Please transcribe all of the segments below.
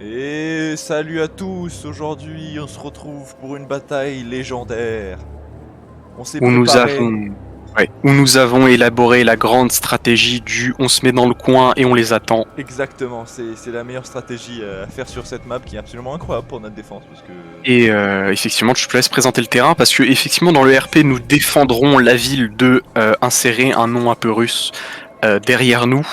Et salut à tous, aujourd'hui on se retrouve pour une bataille légendaire. On s'est Où nous préparé. avons, où nous avons élaboré la grande stratégie du on se met dans le coin et on les attend. Exactement, c'est la meilleure stratégie à faire sur cette map qui est absolument incroyable pour notre défense parce que... Et effectivement, je te laisse présenter le terrain parce que effectivement dans le RP nous défendrons la ville de insérer un nom un peu russe derrière nous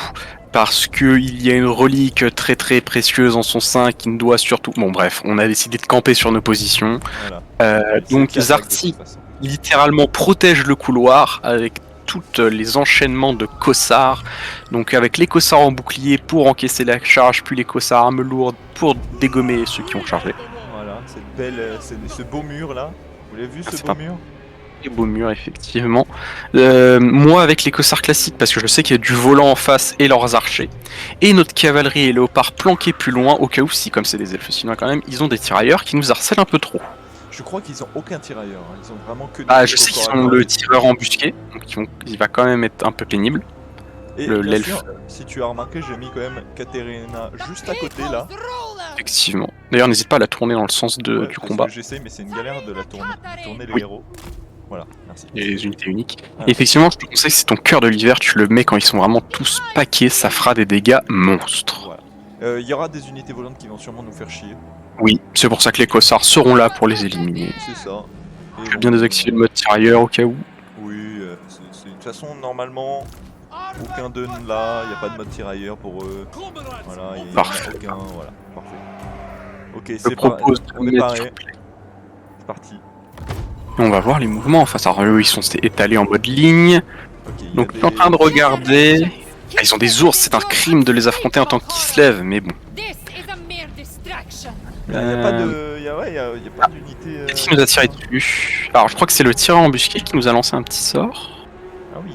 parce que il y a une relique très très précieuse en son sein qui ne doit surtout. Bon bref, on a décidé de camper sur nos positions. Voilà. C'est le Donc cas de Zarti toute façon. littéralement protège le couloir avec toutes les enchaînements de cossards. Donc avec les cossards en bouclier pour encaisser la charge, puis les cossards armes lourdes pour dégommer ceux qui ont chargé. Voilà, cette belle, ce beau mur là. Vous l'avez vu ce C'est beau un mur? très beau mur effectivement. Moi avec les cossards classiques parce que je sais qu'il y a du volant en face et leurs archers. Et notre cavalerie et léopards planqués plus loin au cas où si comme c'est des elfes chinois quand même, ils ont des tirailleurs qui nous harcèlent un peu trop. Je crois qu'ils ont aucun tirailleur, hein. Ils ont vraiment que des Ah je trucs au sais qu'ils corps à ont corps. le tireur embusqué, donc il va quand même être un peu pénible. Et bien L'elfe. sûr, si tu as remarqué, j'ai mis quand même Katerina juste à côté là. Effectivement. D'ailleurs, n'hésite pas à la tourner dans le sens Ouais, du parce combat. que j'essaie, mais c'est une galère de la tourner, de tourner les Oui. héros. Voilà, merci. Et les unités uniques. Ah. Et effectivement, je te conseille, c'est ton cœur de l'hiver, tu le mets quand ils sont vraiment tous paquets, ça fera des dégâts monstres. Voilà. Il y aura des unités volantes qui vont sûrement nous faire chier. Oui, c'est pour ça que les cossards seront là pour les éliminer. C'est ça. Et Je vais bien désactiver le mode tirailleur au cas où. Oui, de toute façon, normalement, aucun d'eux là, il n'y a pas de mode tirailleur pour eux. Voilà, il y en a Parfait. aucun, voilà, parfait. Ok, Je c'est propose de on est mettre paré. sur C'est parti. Et on va voir les mouvements. Enfin, ça, eux, ils sont étalés en mode ligne. Ok, il y a Donc, je des... suis en train de regarder. Ah, ils ont des ours, c'est un crime de les affronter en tant qu'ils se lèvent, mais bon. Il n'y a pas de... Il y a pas d'unité... Qu'est-ce qui nous a tiré dessus? Alors, je crois que c'est le tireur embusqué qui nous a lancé un petit sort. Ah oui.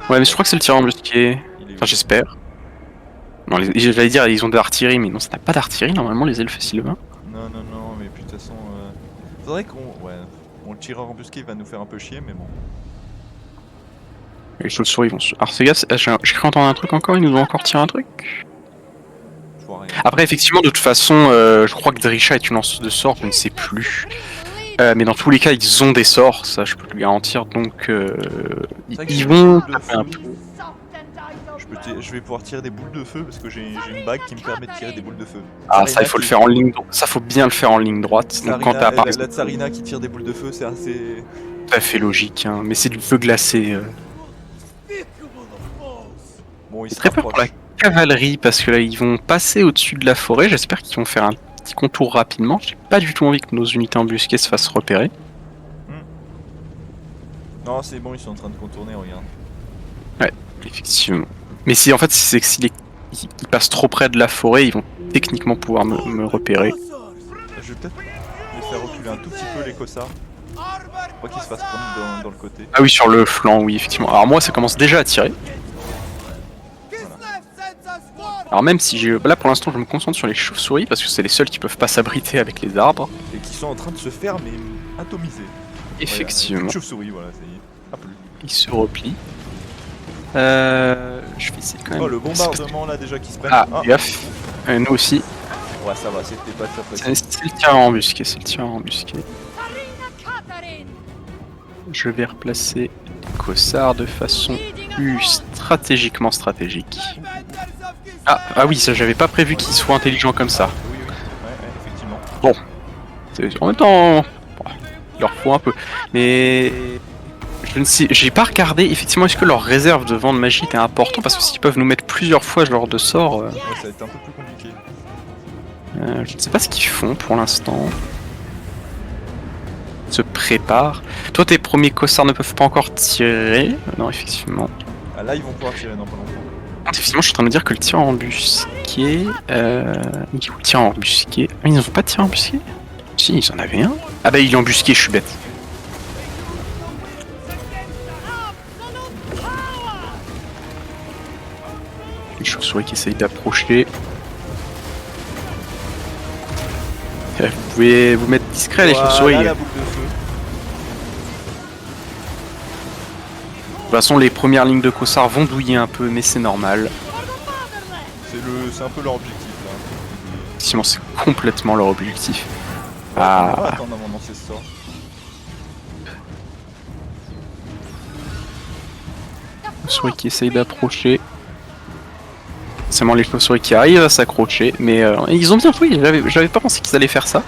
Ouais, mais je crois que c'est le tireur embusqué. Il est où? Enfin, j'espère. Non, j'allais dire, ils ont de l'artillerie, mais non, ça n'a pas d'artillerie, normalement, les elfes sylvains. Non, non, non, mais puis de toute façon... Faudrait qu'on... Ouais, bon, le tireur embusqué va nous faire un peu chier, mais bon. Les chauves-souris vont... Alors, ces gars, j'ai cru entendre un truc encore, ils nous ont encore tiré un truc. Je vois rien. Après, effectivement, de toute façon, je crois que Drisha est une lanceuse de sorts, je ne sais plus. Mais dans tous les cas, ils ont des sorts, ça je peux te le garantir, donc vrai que ils j'ai vont des boules de taper un feu. peu. Je vais pouvoir tirer des boules de feu parce que j'ai une bague qui me permet de tirer des boules de feu. Ah, ça, il faut le faire en ligne droite. Ça, faut bien le faire en ligne droite. Donc, quand t'as par la exemple, Tsarina qui tire des boules de feu, c'est assez... tout à fait logique, hein, mais c'est du feu glacé. Bon, il J'ai se très peur pour la rapproche. cavalerie parce que là, ils vont passer au-dessus de la forêt. J'espère qu'ils vont faire un petit contour rapidement. J'ai pas du tout envie que nos unités embusquées se fassent repérer. Non, c'est bon, ils sont en train de contourner, regarde. Ouais, effectivement. Mais si en fait, c'est que s'ils ils passent trop près de la forêt, ils vont techniquement pouvoir me repérer. Je vais peut-être les faire reculer un tout petit peu, les cossards. Pour qu'ils se fassent prendre dans le côté. Ah oui, sur le flanc, oui, effectivement. Alors moi, ça commence déjà à tirer. Alors même si j'ai... Là, pour l'instant, je me concentre sur les chauves-souris, parce que c'est les seuls qui peuvent pas s'abriter avec les arbres. Et qui sont en train de se faire, mais atomiser. Effectivement. Chauve-souris, voilà, ça y est. Ah, plus. Ils se replient. Je vais essayer quand même... Oh, le bombardement, là, déjà, qui se prennent. Ah, gaffe. Nous aussi. Ouais, ça va, c'était pas très C'est précis. le tireur embusqué, c'est le tireur embusqué. Je vais replacer les cossards de façon plus stratégique. Ah oui, ça j'avais pas prévu qu'ils soient intelligents comme ça. Oui, oui, ouais, effectivement. En même temps, il leur faut un peu. Mais je ne sais, j'ai pas regardé effectivement est-ce que leur réserve de vent de magie était important parce que s'ils peuvent nous mettre plusieurs fois ce genre de sort, Ouais, ça va être un peu plus compliqué. je ne sais pas ce qu'ils font pour l'instant. Ils se préparent. Toi, tes premiers cossards ne peuvent pas encore tirer. Non, effectivement. Ah, là, ils vont pouvoir tirer dans pas longtemps. Effectivement, je suis en train de me dire que le tir embusqué. Il est où le tir embusqué? Ah, ils n'ont pas de tir embusqué? Si, ils en avaient un. Ah bah, il est embusqué, je suis bête. Les chauves-souris qui essayent d'approcher. Vous pouvez vous mettre discret, les chauves-souris. Voilà De la boucle de feu. toute façon, les premières lignes de cossards vont douiller un peu, mais c'est normal. C'est un peu leur objectif, là. effectivement, c'est complètement leur objectif. On va Ah, attendre avant de lancer ce sort. chauve-souris qui essaye d'approcher. C'est vraiment les chauves-souris qui arrivent à s'accrocher, mais ils ont bien joué, j'avais pas pensé qu'ils allaient faire ça.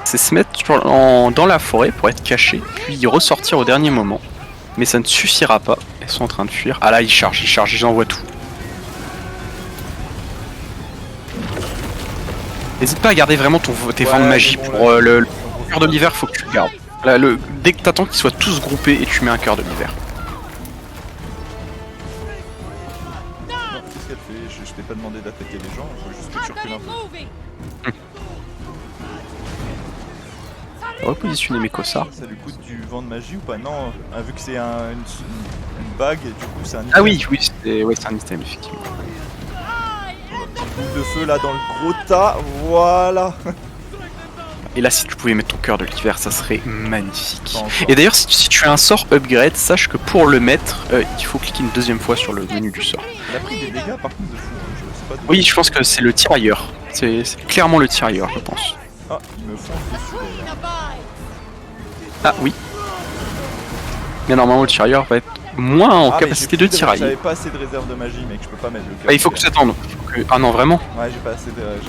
C'est se mettre dans la forêt pour être cachés, puis ressortir au dernier moment. Mais ça ne suffira pas, ils sont en train de fuir. Ah là, ils chargent, ils envoient tout. N'hésite pas à garder vraiment tes vents de magie bon, pour là, le cœur de l'hiver, faut que tu le gardes. Là, dès que t'attends qu'ils soient tous groupés et tu mets un cœur de l'hiver. Non, qu'est-ce qu'elle fait? Je t'ai pas demandé d'attaquer les gens, je veux juste que tu recules un peu. Repositionner mes cossards. Ça lui coûte du vent de magie ou pas? Non, vu que c'est une bague, du coup c'est un item. Ah oui, c'est un item, effectivement. Boule de feu là dans le gros tas, voilà. Et là, si tu pouvais mettre ton cœur de l'hiver, ça serait magnifique. Pas encore. Et d'ailleurs, si tu as un sort upgrade, sache que pour le mettre, il faut cliquer une deuxième fois sur le menu du sort. Elle a pris des dégâts par contre de fou, hein, je sais pas d'où. Oui, je pense que c'est le tirailleur. C'est clairement le tirailleur, je pense. Ah, ils me font dessus d'ailleurs. Ah oui. Mais normalement, le tirailleur va être moins en Ah, mais capacité j'ai de plus tirailler. J'avais pas assez de réserve de magie, mec, je peux pas mettre le cœur. Ah, il faut que tu attendes. Ah non, vraiment. Ouais, j'avais pas assez de réserve.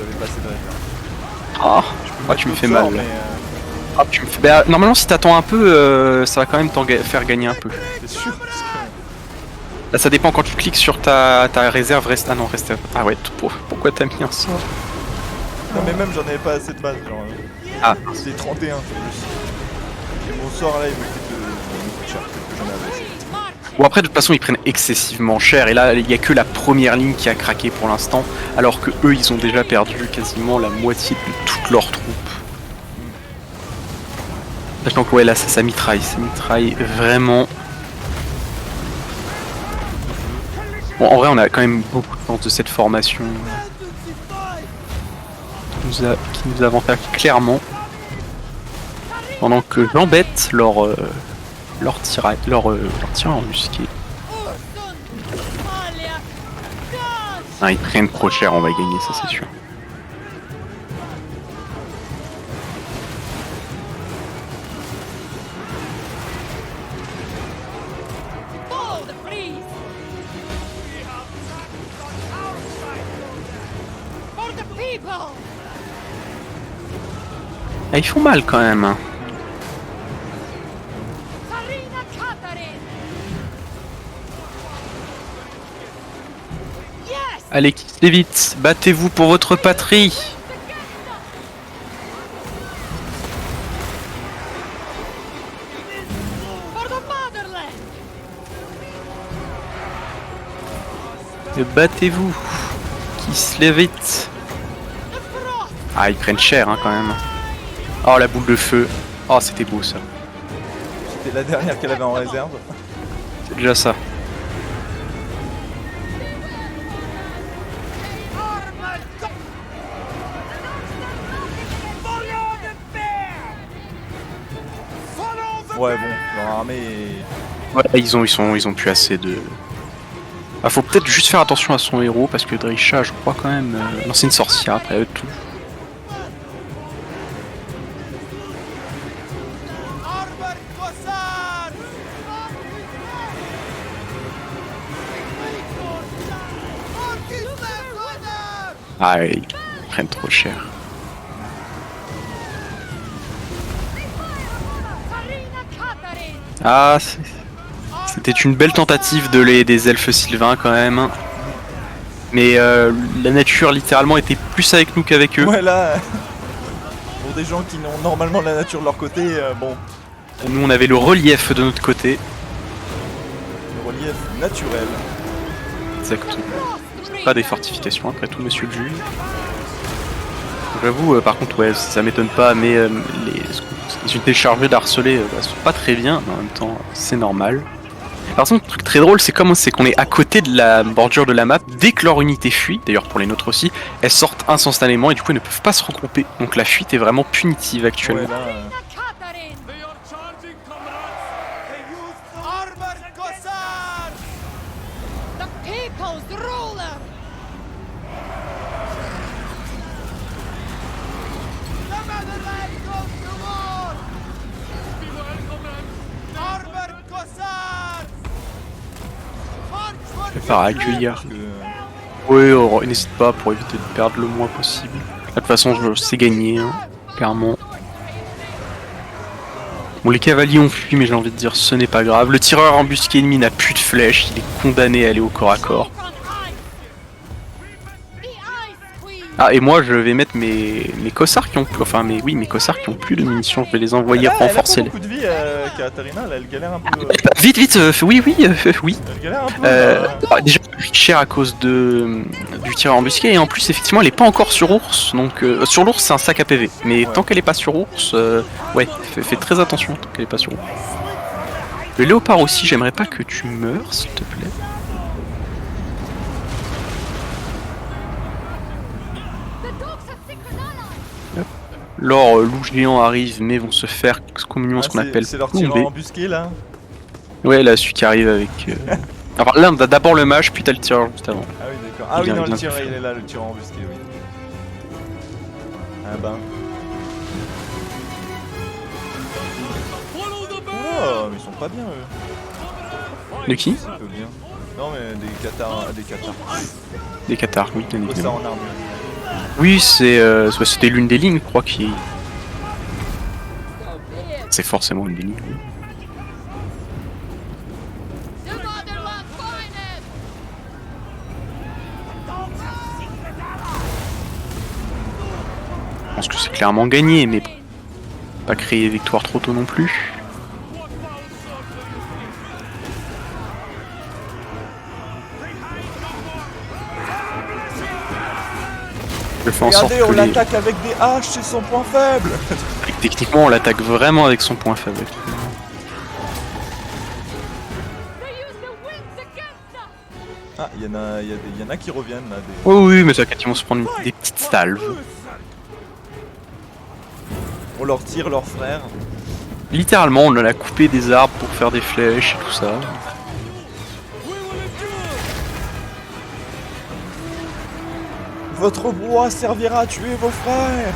Ah, Je peux tu me mettre fais d'autres mal. sorts, Ah, tu me fais... Bah, normalement, si t'attends un peu, ça va quand même faire gagner un peu. c'est sûr, parce que... Là, ça dépend quand tu cliques sur ta réserve. Reste... Ah non, reste. Ah ouais, pourquoi t'as mis un sort? Non mais même j'en avais pas assez de base, genre... Ah. C'était 31 en plus. Et mon sort là, il me coûte cher, peut-être que j'en avais assez. Bon, après, de toute façon, ils prennent excessivement cher. Et là, il y a que la première ligne qui a craqué pour l'instant. Alors que eux, ils ont déjà perdu quasiment la moitié de toutes leurs troupes. Sachant que ouais, là, ça mitraille. Ça mitraille vraiment. Bon, en vrai, on a quand même beaucoup de chance de cette formation. Qui nous avantage clairement. Pendant que j'embête leur tir embusqué. Ah, ils prennent trop cher, on va gagner, ça c'est sûr. Ah, ils font mal quand même. Hein. Allez, quittez vite, battez-vous pour votre patrie. Battez-vous. Qui se lève vite. Ah, ils prennent cher hein, quand même. Oh, la boule de feu. Oh, c'était beau ça. C'était la dernière qu'elle avait en réserve. C'est déjà ça. Ouais bon, leur armée est... Ouais, ils ont plus assez de... Ah, faut peut-être juste faire attention à son héros parce que Drisha, je crois quand même... Non, c'est une sorcière après tout. Ah, ils prennent trop cher. Ah, c'était une belle tentative des elfes sylvains quand même. Mais la nature littéralement était plus avec nous qu'avec eux. Ouais là, pour des gens qui ont normalement la nature de leur côté, bon. Nous on avait le relief de notre côté. Le relief naturel. Exactement. Pas des fortifications après tout, monsieur le juge. J'avoue, par contre, ouais, ça m'étonne pas, mais les unités chargées d'harceler sont pas très bien, mais en même temps, c'est normal. Par contre, le truc très drôle, c'est qu'on est à côté de la bordure de la map. Dès que leur unité fuit, d'ailleurs pour les nôtres aussi, elles sortent instantanément et du coup elles ne peuvent pas se regrouper. Donc la fuite est vraiment punitive actuellement. Ouais, là, par accueillir. Parce que, Oui, n'hésite pas pour éviter de perdre le moins possible. De toute façon, c'est gagné, hein, clairement. Bon, les cavaliers ont fui, mais j'ai envie de dire, ce n'est pas grave. Le tireur embusqué ennemi n'a plus de flèches, il est condamné à aller au corps à corps. Ah, et moi, je vais mettre mes cossards qui ont plus... Enfin, mes cossards qui ont plus de munitions, je vais les envoyer renforcer. Elle a pas beaucoup de vie, Katarina, là, elle galère un peu. Vite, oui. Elle galère un peu. Déjà, elle est cher à cause du tireur embusqué, et en plus, effectivement, elle est pas encore sur ours, donc sur l'ours, c'est un sac à PV. Mais tant qu'elle est pas sur ours, ouais, fais très attention tant qu'elle est pas sur ours. Le léopard aussi, j'aimerais pas que tu meurs, s'il te plaît. Leurs loups géants arrivent, mais vont se faire communion ce qu'on appelle C'est leur tireur plomber. embusqué là. Ouais, là, celui qui arrive avec... Alors là, on a d'abord le mage, puis t'as le tireur juste avant. Ah oui, d'accord. Ah oui, non, le tireur, il est là, le tireur embusqué, oui. Ah ben. Oh, mais ils sont pas bien eux. De qui? Un peu bien. Non, mais des cathares. Des cathares, oui, bien Ça évidemment. en armure. Oui, c'était l'une des lignes, je crois, qui... C'est forcément une des lignes, oui. Je pense que c'est clairement gagné, mais pas créer victoire trop tôt non plus. Je fais en sorte Regardez, on que l'attaque avec des haches, c'est son point faible. techniquement, on l'attaque vraiment avec son point faible. Ah, il y en a qui reviennent là. Oh oui, mais ça va quasiment se prendre des petites salves. On leur tire leurs frères. Littéralement, on a coupé des arbres pour faire des flèches et tout ça. Votre brouhaha servira à tuer vos frères.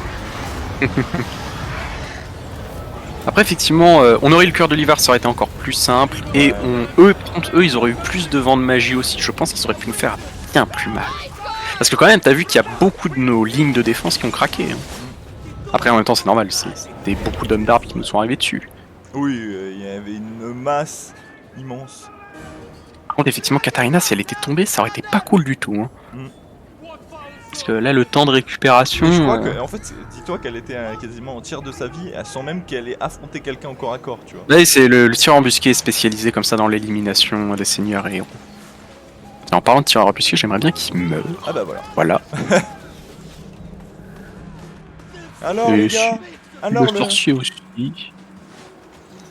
Après, effectivement, on aurait eu le cœur de l'hiver, ça aurait été encore plus simple. Et eux, ils auraient eu plus de vent de magie aussi. Je pense qu'ils auraient pu nous faire bien plus mal. Parce que quand même, t'as vu qu'il y a beaucoup de nos lignes de défense qui ont craqué. Hein. Après, en même temps, c'est normal, c'était beaucoup d'hommes d'arbres qui nous sont arrivés dessus. Oui, il y avait une masse immense. Par contre, effectivement, Katarina, si elle était tombée, ça aurait été pas cool du tout. Hein. Parce que là, le temps de récupération... Mais je crois que, en fait, dis-toi qu'elle était quasiment en tiers de sa vie, sans même qu'elle ait affronté quelqu'un au corps à corps, tu vois. Là, c'est le tir embusqué spécialisé comme ça dans l'élimination des seigneurs et héros. Et en parlant de tir embusqué, j'aimerais bien qu'il meure. Ah bah voilà. Voilà. Alors les gars, alors le sorcier aussi.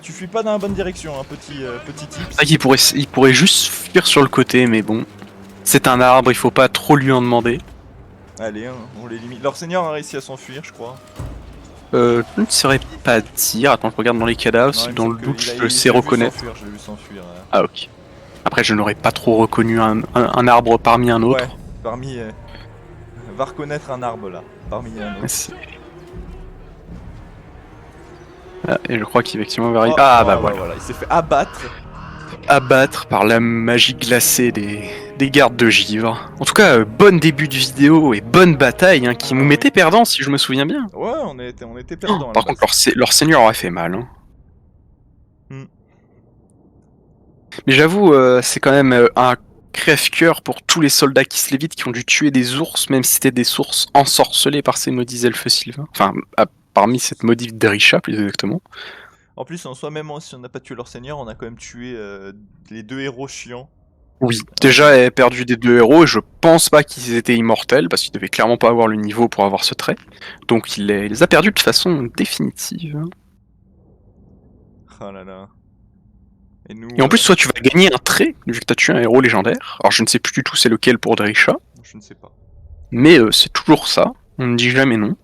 Tu fuis pas dans la bonne direction, hein, petit tip. C'est vrai qu'il pourrait juste fuir sur le côté, mais bon. C'est un arbre, il faut pas trop lui en demander. Allez, hein, on les limite. Leur seigneur a réussi à s'enfuir, je crois. Je ne saurais pas dire. Attends, je regarde dans les cadavres, si dans le doute je le sais reconnaître. Je l'ai vu s'enfuir. Ah ok. Après, je n'aurais pas trop reconnu un arbre parmi un autre. Ouais, parmi... va reconnaître un arbre là, parmi un autre. Ah, et je crois qu'effectivement, va arriver. Ah bah voilà. Il s'est fait abattre. Abattre par la magie glacée des gardes de givre. En tout cas, bon début de vidéo et bonne bataille hein, qui nous mettait perdants si je me souviens bien. Ouais, on était perdants. Par contre, leur seigneur aurait fait mal. Hein. Mais j'avoue, c'est quand même un crève-cœur pour tous les soldats Kislevides qui ont dû tuer des ours, même si c'était des sources ensorcelées par ces maudits elfes sylvains. Enfin, parmi cette maudite Drisha, plus exactement. En plus, en soi, même si on n'a pas tué leur seigneur, on a quand même tué les deux héros chiants. Oui, déjà, elle a perdu des deux héros, et je pense pas qu'ils étaient immortels, parce qu'ils devaient clairement pas avoir le niveau pour avoir ce trait. Donc il les a perdus de façon définitive. Oh là là. Et en plus, soit tu vas gagner un trait, vu que t'as tué un héros légendaire. Alors je ne sais plus du tout c'est lequel pour Drisha. Je ne sais pas. Mais c'est toujours ça, on ne dit jamais non.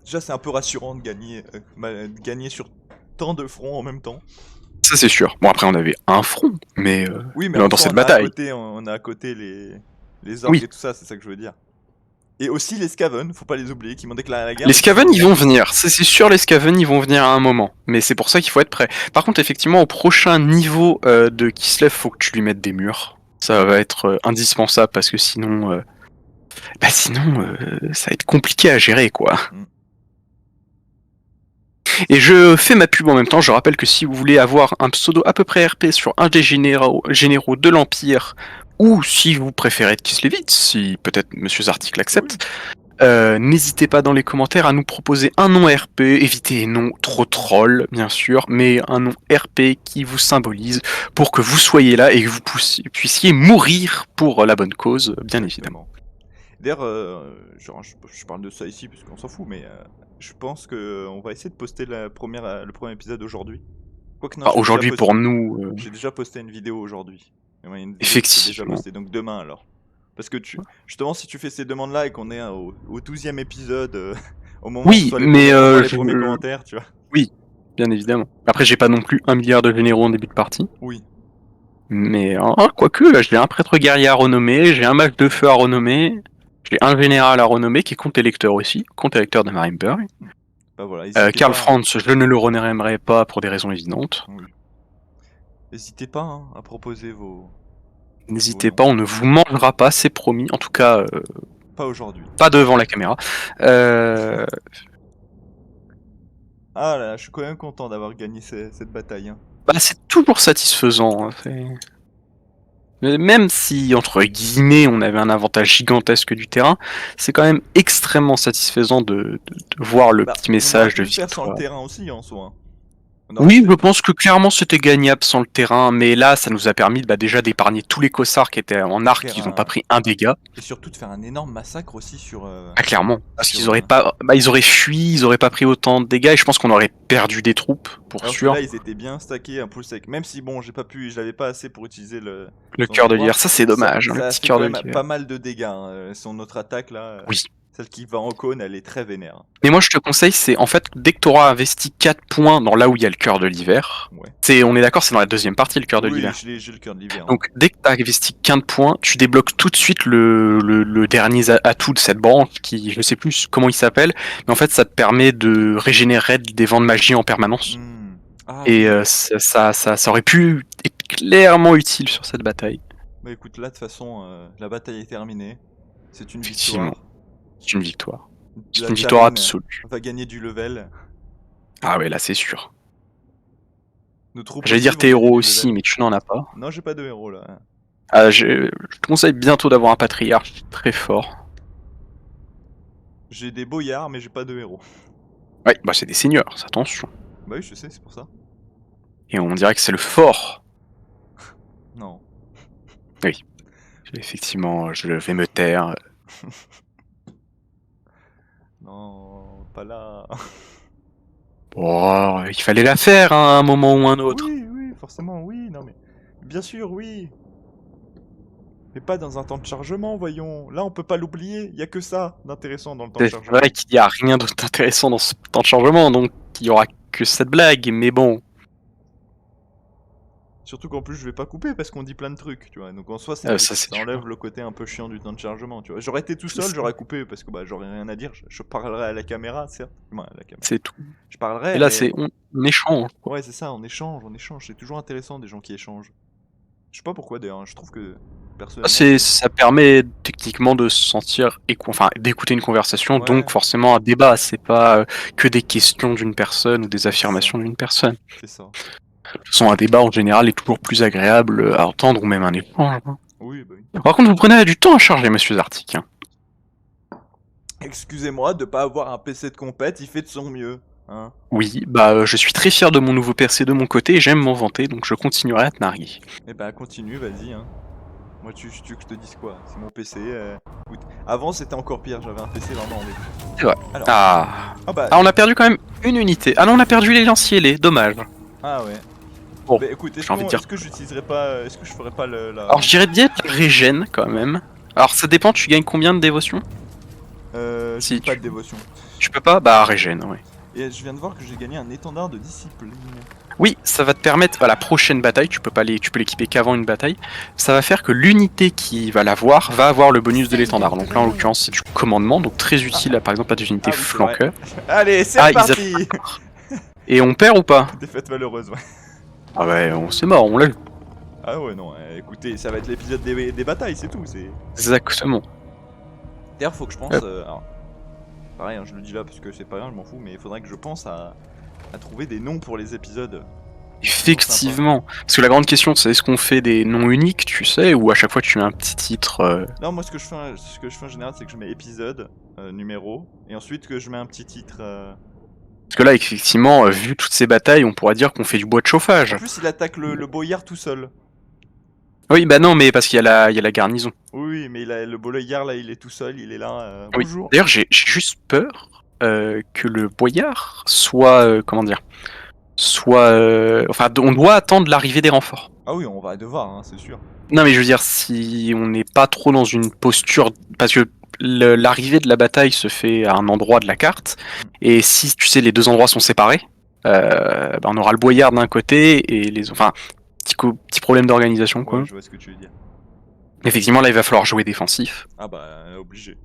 Déjà, c'est un peu rassurant de gagner sur tant de fronts en même temps. Ça c'est sûr. Bon après on avait un front, mais, oui, mais dans cette bataille. On a à côté les orques et tout ça, c'est ça que je veux dire. Et aussi les Skaven, faut pas les oublier, qui m'ont déclaré la guerre. Les Skaven ils vont venir, c'est sûr les Skaven ils vont venir à un moment. Mais c'est pour ça qu'il faut être prêt. Par contre effectivement au prochain niveau de Kislev, faut que tu lui mettes des murs. Ça va être indispensable parce que sinon, ça va être compliqué à gérer, quoi. Mm. Et je fais ma pub en même temps. Je rappelle que si vous voulez avoir un pseudo à peu près RP sur un des généraux de l'Empire, ou si vous préférez Kislevitz, si peut-être Monsieur Zartik l'accepte, n'hésitez pas dans les commentaires à nous proposer un nom RP. Évitez les noms trop trolls, bien sûr, mais un nom RP qui vous symbolise pour que vous soyez là et que vous puissiez mourir pour la bonne cause, bien évidemment. D'ailleurs, je parle de ça ici parce qu'on s'en fout, mais je pense qu'on va essayer de poster le premier épisode aujourd'hui. Quoique non, Enfin, aujourd'hui pour nous, j'ai déjà posté une vidéo aujourd'hui. Il y a une vidéo qui s'est déjà effectivement. postée, donc demain alors. Parce que justement, si tu fais ces demandes-là et qu'on est au 12e épisode, au moment où Oui, soit mais les premiers commentaires, tu vois. oui, bien évidemment. Après, j'ai pas non plus 1 milliard de généraux en début de partie. Oui. Mais quoique, là, j'ai un prêtre guerrier à renommer, j'ai un mage de feu à renommer, j'ai un général à renommer qui est compte électeur aussi, compte électeur de Marienburg. Bah voilà, n'hésitez Karl pas. Franz, je ne le renommerai pas pour des raisons évidentes. Oui. N'hésitez pas hein, à proposer vos. N'hésitez pas, on ne vous mangera pas, c'est promis. En tout cas, pas aujourd'hui. pas devant la caméra. Ah là, je suis quand même content d'avoir gagné cette bataille. Hein. Bah, c'est toujours satisfaisant. Hein, mais même si, entre guillemets, on avait un avantage gigantesque du terrain, c'est quand même extrêmement satisfaisant de voir le petit message de victoire. Faire sans le terrain aussi en soi. Oui, je pense que clairement c'était gagnable sans le terrain, mais là ça nous a permis déjà d'épargner tous les cossards qui étaient en arc, qui n'ont pas pris un dégât. Et surtout de faire un énorme massacre aussi sur... Ah, clairement, parce qu'ils auraient pas... ils auraient fui, ils auraient pas pris autant de dégâts, et je pense qu'on aurait perdu des troupes, pour sûr. Là ils étaient bien stackés, un peu sec, même si bon, j'avais pas assez pour utiliser le cœur de l'hiver, ça c'est dommage, ça le a petit fait cœur quand de même l'hiver. pas mal de dégâts, hein. Notre attaque là... Oui. Celle qui va en cône, elle est très vénère. Mais moi je te conseille, c'est en fait, dès que tu auras investi 4 points dans là où il y a le cœur de l'hiver, on est d'accord, c'est dans la deuxième partie le cœur de l'hiver. Oui, j'ai le cœur de l'hiver. Donc dès que tu as investi 15 points, tu débloques tout de suite le dernier atout de cette branche, qui je sais plus comment il s'appelle, mais en fait ça te permet de régénérer des vents de magie en permanence. Ah, et oui. ça aurait pu être clairement utile sur cette bataille. Bah écoute, là de toute façon, la bataille est terminée. C'est une victoire. C'est une victoire. C'est une victoire absolue. On va gagner du level. Ah ouais, là c'est sûr. J'allais dire tes héros aussi, mais tu n'en as pas. Non, j'ai pas de héros là. Je te conseille bientôt d'avoir un patriarche très fort. J'ai des boyards, mais j'ai pas de héros. Ouais, bah c'est des seigneurs, attention. Bah oui, je sais, c'est pour ça. Et on dirait que c'est le fort. Non. Oui. Effectivement, je vais me taire. Non, pas là. Oh, il fallait la faire hein, à un moment ou un autre. Oui, forcément, oui, non mais... Bien sûr, oui. Mais pas dans un temps de chargement, voyons. Là, on peut pas l'oublier, y a que ça d'intéressant dans le temps de chargement. C'est vrai qu'il y a rien d'intéressant dans ce temps de chargement, donc il y aura que cette blague, mais bon... Surtout qu'en plus je vais pas couper parce qu'on dit plein de trucs, tu vois. Donc en soi ça enlève le côté un peu chiant du temps de chargement, tu vois. J'aurais été tout seul, j'aurais coupé parce que bah j'aurais rien à dire. Je parlerais à la caméra, certes. Ouais, à la caméra. C'est tout. Je parlerais. Et là c'est on échange. Quoi. Ouais c'est ça, on échange. C'est toujours intéressant des gens qui échangent. Je sais pas pourquoi d'ailleurs. Je trouve que personnellement. Ça permet techniquement de se sentir d'écouter une conversation, donc forcément un débat. C'est pas que des questions d'une personne ou des affirmations d'une personne. C'est ça. De toute façon, un débat en général est toujours plus agréable à entendre ou même un échange. Oui, bah oui. Par contre, vous prenez du temps à charger, monsieur Zartik. Hein. Excusez-moi de pas avoir un PC de compète, il fait de son mieux. Hein. Oui, bah je suis très fier de mon nouveau PC de mon côté et j'aime m'en vanter, donc je continuerai à te narguer. Eh bah continue, vas-y. Hein. Moi, tu veux que je te dise quoi? C'est mon PC. Avant, c'était encore pire, j'avais un PC vraiment en début. C'est vrai. Alors... on a perdu quand même une unité. Ah non, on a perdu les lanciers, dommage. Ah ouais. Bon, bah écoute, est-ce que j'utiliserai pas... Est-ce que je ferai pas la... Alors je dirais bien la régène quand même. Alors ça dépend, tu gagnes combien de dévotion? Si pas de dévotion. Tu peux pas? Bah régène, ouais. Et je viens de voir que j'ai gagné un étendard de discipline. Oui, ça va te permettre à la prochaine bataille, tu peux l'équiper qu'avant une bataille, ça va faire que l'unité qui va l'avoir va avoir le bonus de l'étendard. Donc là en l'occurrence c'est du commandement, donc très utile là, par exemple à des unités flanqueurs. Allez, c'est parti. Et on perd ou pas? Défaite malheureuse, ouais. Ah ouais, c'est mort, on l'a eu. Ah ouais, non, écoutez, ça va être l'épisode des batailles, c'est tout. Exactement. D'ailleurs, faut que je pense. Alors, pareil, hein, je le dis là parce que c'est pas grave, je m'en fous, mais il faudrait que je pense à trouver des noms pour les épisodes. Effectivement. Parce que la grande question, c'est est-ce qu'on fait des noms uniques, tu sais, ou à chaque fois tu mets un petit titre Non, moi ce que je fais en général, c'est que je mets épisode, numéro, et ensuite que je mets un petit titre. Parce que là, effectivement, vu toutes ces batailles, on pourrait dire qu'on fait du bois de chauffage. En plus, il attaque le boyard tout seul. Oui, bah non, mais parce qu'il y a la garnison. Oui, mais le boyard là, il est tout seul, il est là. Oui. Bonjour. D'ailleurs, j'ai juste peur que le boyard soit, comment dire, enfin, on doit attendre l'arrivée des renforts. Ah oui, on va devoir, hein, c'est sûr. Non, mais je veux dire, si on n'est pas trop dans une posture, parce que l'arrivée de la bataille se fait à un endroit de la carte, et si tu sais les deux endroits sont séparés, bah, on aura le boyard d'un côté et enfin, petit problème d'organisation quoi. Ouais, je vois ce que tu veux dire. Effectivement, là, il va falloir jouer défensif. Ah bah, obligé.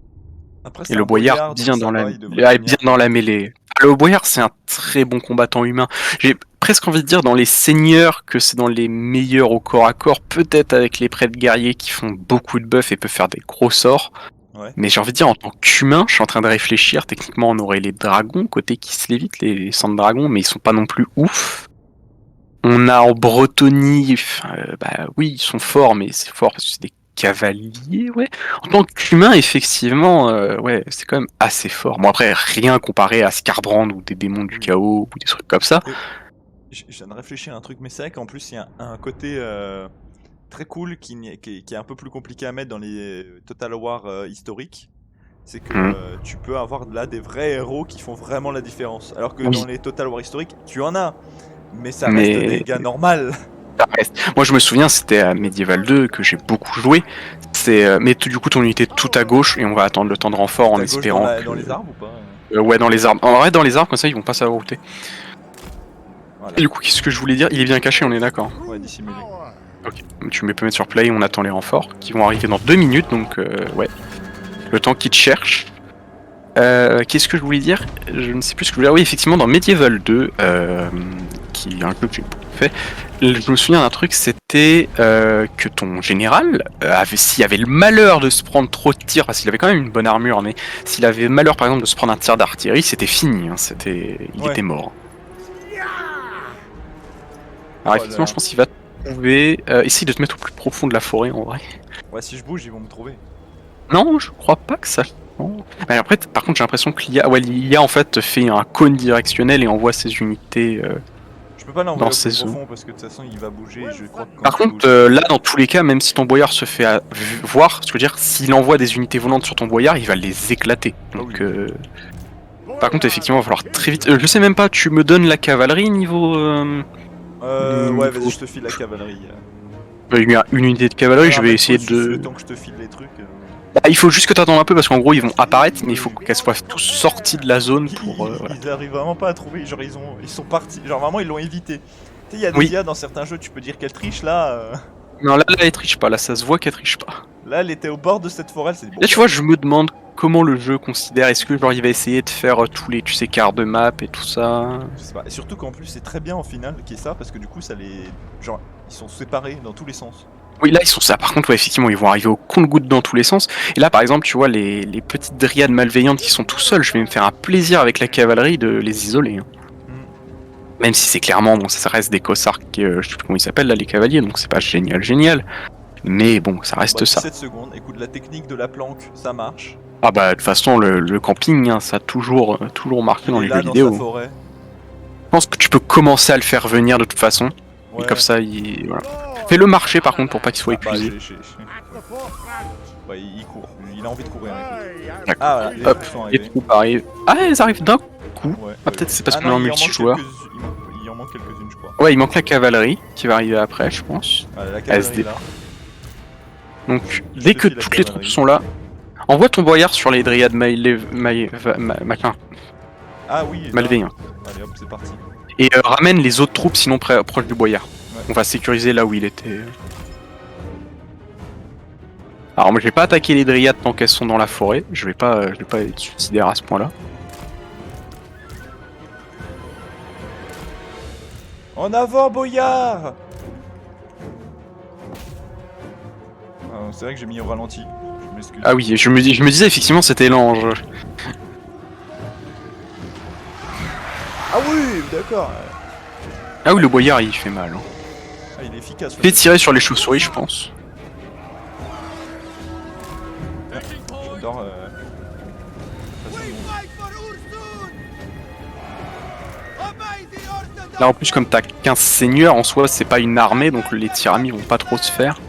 Après, Et le boyard bien dans la mêlée. Le boyard, c'est un très bon combattant humain. J'ai presque envie de dire dans les seigneurs que c'est dans les meilleurs au corps à corps, peut-être avec les prêtres guerriers qui font beaucoup de buffs et peuvent faire des gros sorts. Ouais. Mais j'ai envie de dire, en tant qu'humain, je suis en train de réfléchir. Techniquement, on aurait les dragons, côté qui se lévite, les sangs de dragons, mais ils sont pas non plus ouf. On a en Bretonie, bah oui, ils sont forts, mais c'est fort parce que c'est des cavaliers, ouais. En tant qu'humain, effectivement, ouais, c'est quand même assez fort. Bon, après, rien comparé à Skarbrand ou des démons du chaos ou des trucs comme ça. Je viens de réfléchir à un truc, mais c'est vrai qu'en plus, il y a un côté très cool qui est un peu plus compliqué à mettre dans les Total War historiques. C'est que tu peux avoir là des vrais héros qui font vraiment la différence. Alors que dans les Total War historiques, tu en as, mais ça reste des gars normaux. Moi je me souviens, c'était à Medieval 2 que j'ai beaucoup joué. Mais du coup ton unité est tout à gauche et on va attendre le temps de renfort en espérant. Dans les arbres ou pas ouais, dans les arbres. En vrai, dans les arbres, comme ça ils vont pas savoir où t'es. Voilà. Et du coup, qu'est-ce que je voulais dire? Il est bien caché, on est d'accord? Ouais, dissimulé. Ok, tu peux mettre sur play, on attend les renforts qui vont arriver dans 2 minutes, donc ouais. Le temps qu'ils te cherchent. Qu'est-ce que je voulais dire? Je ne sais plus ce que je voulais dire. Oui, effectivement, dans Medieval 2, qui est un jeu que j'ai fait, je me souviens d'un truc, c'était que ton général, s'il avait le malheur de se prendre trop de tirs, parce qu'il avait quand même une bonne armure, mais s'il avait le malheur par exemple de se prendre un tir d'artillerie, c'était fini, hein, il était mort. Alors effectivement, je pense qu'il va trouver... essaye de te mettre au plus profond de la forêt en vrai. Ouais, si je bouge, ils vont me trouver. Non, je crois pas que ça... Mais après, par contre, j'ai l'impression que l'IA en fait fait un cône directionnel et envoie ses unités je peux pas l'envoyer au plus profond parce que de toute façon il va bouger. Je crois que par contre, là, dans tous les cas, même si ton boyard se fait voir, ce que je veux dire, s'il envoie des unités volantes sur ton boyard, il va les éclater. Donc, par contre, effectivement, il va falloir très vite. Je sais même pas, tu me donnes la cavalerie niveau. Ouais, vas-y, je te file la cavalerie. Une unité de cavalerie, je vais essayer de. Le temps que je te file les trucs. Bah, il faut juste que t'attendes un peu parce qu'en gros ils vont apparaître, mais il faut qu'elles soient tous sorties de la zone pour. Ils arrivent vraiment pas à trouver, genre ils sont partis, genre vraiment ils l'ont évité. Tu sais, il y a des IA dans certains jeux, tu peux dire qu'elle triche là. Non, là elle triche pas, là ça se voit qu'elle triche pas. Là elle était au bord de cette forêt, c'est bon. Là tu vois, je me demande comment le jeu considère, est-ce que genre il va essayer de faire tous les, tu sais, quarts de map et tout ça. Je sais pas, et surtout qu'en plus c'est très bien en finale qu'il y ait ça, parce que du coup ça les. Genre, ils sont séparés dans tous les sens. Oui, là ils sont ça. Par contre, ouais, effectivement, ils vont arriver au compte-gouttes dans tous les sens. Et là, par exemple, tu vois, les petites dryades malveillantes qui sont tout seuls, je vais me faire un plaisir avec la cavalerie de les isoler. Hein. Même si c'est clairement, bon, ça reste des cossards, je sais plus comment ils s'appellent là, les cavaliers, donc c'est pas génial. Mais bon, ça reste ça. 17 secondes, écoute, la technique de la planque, ça marche. Ah bah, de toute façon, le camping, hein, ça a toujours marqué dans les jeux vidéo. Sa forêt. Je pense que tu peux commencer à le faire venir de toute façon. Ouais. Et comme ça, voilà. Fais-le marcher par contre pour pas qu'il soit épuisé. Ouais, il court, il a envie de courir. Ah voilà, hop, les troupes arrivent. Ah, elles arrivent d'un coup. Ouais, ah, peut-être c'est parce qu'on est en multijoueur. Il en manque quelques-unes, je crois. Ouais, il manque la cavalerie qui va arriver après, je pense. Voilà, la cavalerie là. Donc, dès que toutes les troupes sont là, envoie ton boyard sur les dryades ah oui, malveillants. Allez hop, c'est parti. Et ramène les autres troupes sinon proches du boyard. On va sécuriser là où il était. Alors moi je vais pas attaquer les dryades tant qu'elles sont dans la forêt. Je vais pas être suicidaire à ce point-là. En avant, boyard! c'est vrai que j'ai mis au ralenti. Je m'excuse. Ah oui, je me disais effectivement c'était l'ange. Ah oui, d'accord. Ah oui, le boyard il fait mal. Hein. Ah, il est efficace. Fais tirer sur les chauves-souris, je pense. J'adore. Là en plus comme t'as 15 seigneurs en soi c'est pas une armée donc les tiramis vont pas trop se faire.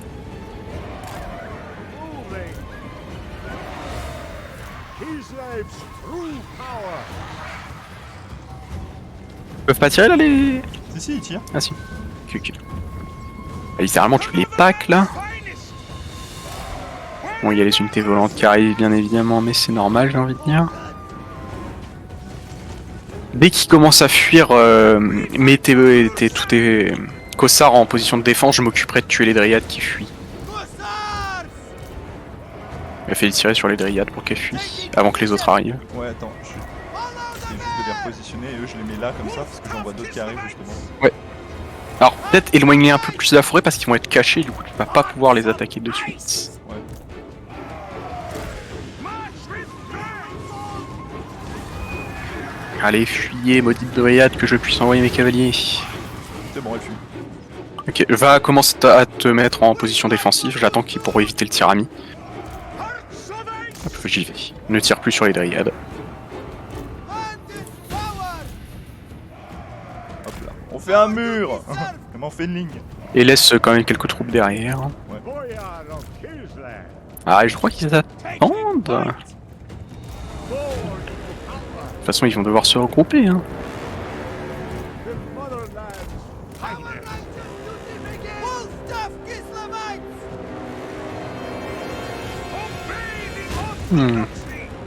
Ils peuvent pas tirer là les... Si, il tire. Ah si. Ok, ok. Bah, littéralement tu les packs là. Bon il y a les unités volantes qui arrivent bien évidemment mais c'est normal j'ai envie de dire. Dès qu'ils commencent à fuir, mets tous tes cossards en position de défense, je m'occuperai de tuer les dryades qui fuient. Il a fait tirer sur les dryades pour qu'elles fuient, avant que les autres arrivent. Ouais, attends, j'essaie juste de les repositionner et eux je les mets là comme ça parce que j'en vois d'autres qui arrivent justement. Ouais. Alors peut-être éloigner un peu plus de la forêt parce qu'ils vont être cachés, du coup tu vas pas pouvoir les attaquer de suite. Ouais. Allez, fuyez, maudite dryade, que je puisse envoyer mes cavaliers. C'est bon, elle fuit. Ok, va commencer à te mettre en position défensive, j'attends qu'il pour éviter le tirami. Hop, j'y vais. Ne tire plus sur les dryades. Hop là. On fait un mur. On fait une ligne. Et laisse quand même quelques troupes derrière. Ouais. Ah, je crois qu'ils attendent. De toute façon, ils vont devoir se regrouper. Hein.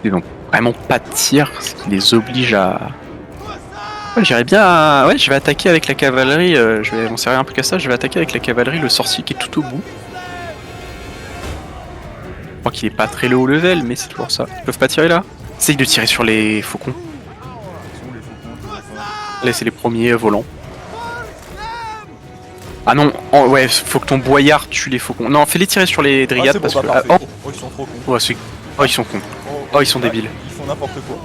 Ils n'ont vraiment pas de tir, ce qui les oblige à... Ouais, j'irais bien à... Ouais, je vais attaquer avec la cavalerie, je vais m'en servir un peu qu'à ça, je vais attaquer avec la cavalerie le sorcier qui est tout au bout. Je crois qu'il est pas très low level, mais c'est toujours ça. Ils peuvent pas tirer là? Essaye de tirer sur les faucons. Là, c'est les premiers volants. Ah non, ouais, faut que ton boyard tue les faucons. Non, fais-les tirer sur les dryades bon, parce bah, que... parfait. Oh, ils sont trop cons. ouais, oh, ils sont cons. Oh, ils sont débiles. Ils font n'importe quoi.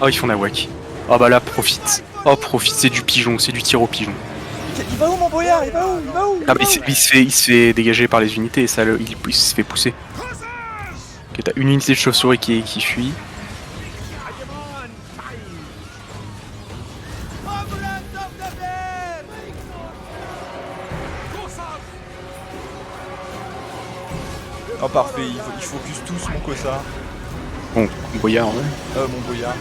Oh, ils font nawak. Oh bah là, profite. Oh, profite, c'est du pigeon, c'est du tir au pigeon. Il va où mon boyard? Il va où? Ah bah il se fait dégager par les unités et ça il se fait pousser. Ok, t'as une unité de chauve-souris qui fuit. Oh parfait, il focus tous mon cossard. Bon, boyard, ouais. Mon boyard.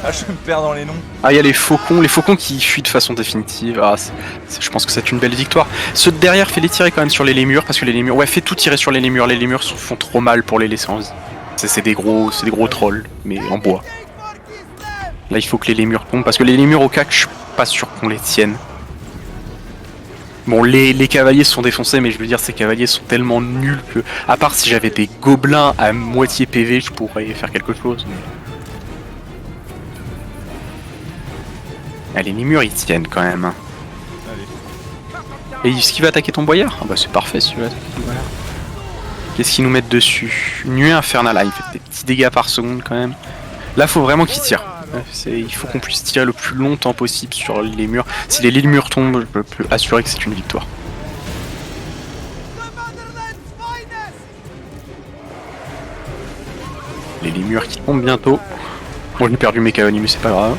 Ah, je me perds dans les noms. Ah, il y a les faucons qui fuient de façon définitive. Ah, je pense que c'est une belle victoire. Ceux de derrière, fais-les tirer quand même sur les lémurs, parce que les lémurs... Ouais, fais tout tirer sur les lémurs font trop mal pour les laisser en vie. C'est des gros trolls, mais en bois. Là, il faut que les lémurs tombent, parce que les lémurs au cac, je suis pas sûr qu'on les tienne. Bon, les cavaliers sont défoncés, mais je veux dire, ces cavaliers sont tellement nuls que... À part si j'avais des gobelins à moitié PV, je pourrais faire quelque chose. Mais... Ah, les lémurs, ils tiennent quand même. Allez. Et est-ce qu'il va attaquer ton boyard? Ah bah c'est parfait si tu veux attaquer ton boyard. Qu'est-ce qu'ils nous mettent dessus? Nuée infernale, ah, il fait des petits dégâts par seconde quand même. Là, faut vraiment qu'il tire. Il faut qu'on puisse tirer le plus longtemps possible sur les murs. Si les murs tombent, je peux assurer que c'est une victoire. Les murs qui tombent bientôt. Bon, j'ai perdu mes cavaliers, mais c'est pas grave.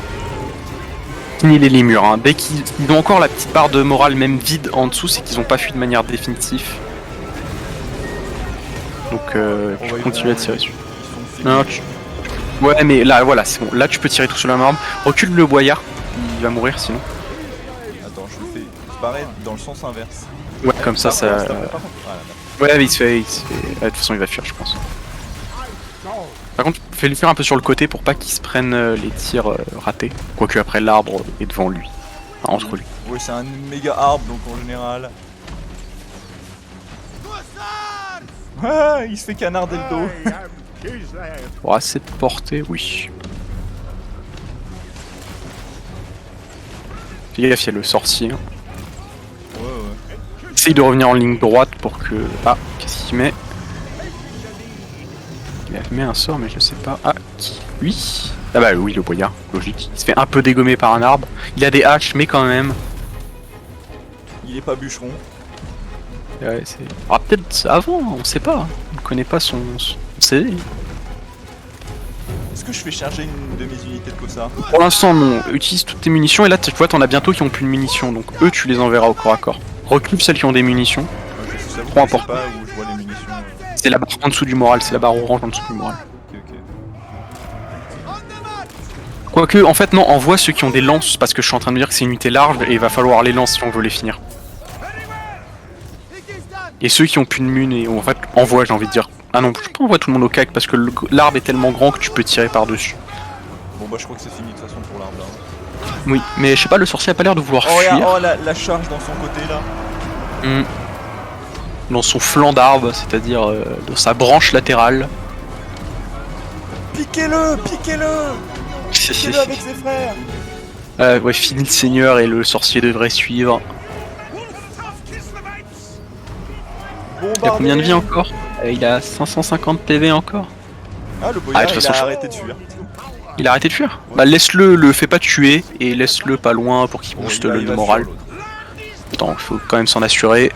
Fini les murs, hein. Dès qu'ils ont encore la petite barre de morale, même vide en dessous, c'est qu'ils ont pas fui de manière définitive. Donc, je continue à tirer dessus. Non, ouais, mais là, voilà, c'est bon. Là, tu peux tirer tout sur la marbre. Recule le boyard, il va mourir sinon. Attends, je le fais disparaître dans le sens inverse. Ouais, comme ça, ça. Ouais, mais il se fait. De toute façon, il va fuir, je pense. Par contre, fais-le faire un peu sur le côté pour pas qu'il se prenne les tirs ratés. Quoique après, l'arbre est devant lui. Enfin, entre lui. Oui, c'est un méga arbre, donc en général. Ah, il se fait canarder le dos. Pour assez de portée, oui. Fais gaffe, il y a le sorcier. Ouais. essaye de revenir en ligne droite pour que... Ah, qu'est-ce qu'il met? Il a mis un sort, mais je sais pas. Ah, qui? Lui? Ah bah oui, le boyard, logique. Il se fait un peu dégommer par un arbre. Il a des haches, mais quand même. Il est pas bûcheron. Ouais, c'est... Ah, peut-être avant, on sait pas. On connaît pas son CV. Est-ce que je fais charger une de mes unités de Kosa? Pour l'instant, non. Utilise toutes tes munitions, et là, tu vois, t'en as bientôt qui ont plus de munitions. Donc eux, tu les enverras au corps à corps. Recule celles qui ont des munitions. J'avoue Trop que je sais important. pas où je vois les munitions. C'est la barre en dessous du moral, c'est la barre orange en dessous du moral. Ok, ok. Quoique, en fait, non, envoie ceux qui ont des lances, parce que je suis en train de me dire que c'est une unité large, et il va falloir les lances si on veut les finir. Et ceux qui ont plus de mun, et en fait, envoie, j'ai envie de dire. Ah non, je peux envoyer tout le monde au cac, parce que l'arbre est tellement grand que tu peux tirer par-dessus. Bon bah je crois que c'est fini de toute façon pour l'arbre là. Oui, mais je sais pas, le sorcier a pas l'air de vouloir Oh regarde, fuir. oh la charge dans son côté là. Dans son flanc d'arbre, c'est-à-dire dans sa branche latérale. Piquez-le, piquez-le, piquez-le avec ses frères. Ouais, fini le seigneur et le sorcier devrait suivre. Il a combien de vie encore? Il a 550 PV encore. Ah le boyard de toute il façon, a arrêté de fuir. Il a arrêté de fuir? Ouais. Bah laisse-le, le fais pas tuer et laisse-le pas loin pour qu'il Bon, booste il va le sur moral. l'autre. Attends, faut quand même s'en assurer.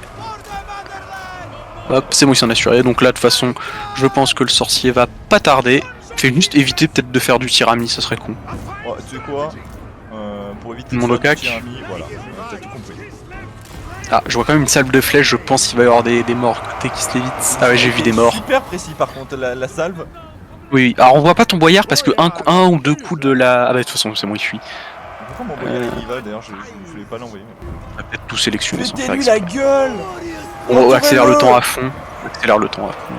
Hop, c'est bon, il s'en a assuré. Donc là, de toute façon, je pense que le sorcier va pas tarder. Fait juste éviter peut-être de faire du tirami, ça serait con. Ouais, tu sais quoi, pour éviter Tout le monde au cac. Voilà, t'as tout compris. Ah, je vois quand même une salve de flèches, je pense qu'il va y avoir des morts côté qui se l'évite. Ah ouais, j'ai vu des morts. Super précis par contre la salve. Oui, alors on voit pas ton boyard parce que un ou deux coups de la... Ah bah de toute façon, c'est moi qui fuis. Pourquoi mon boyard il y va d'ailleurs, je voulais pas l'envoyer. On va peut-être tout sélectionner sans faire Foutez-lui exprès. la gueule. On accélère le temps à fond. On accélère le temps à fond.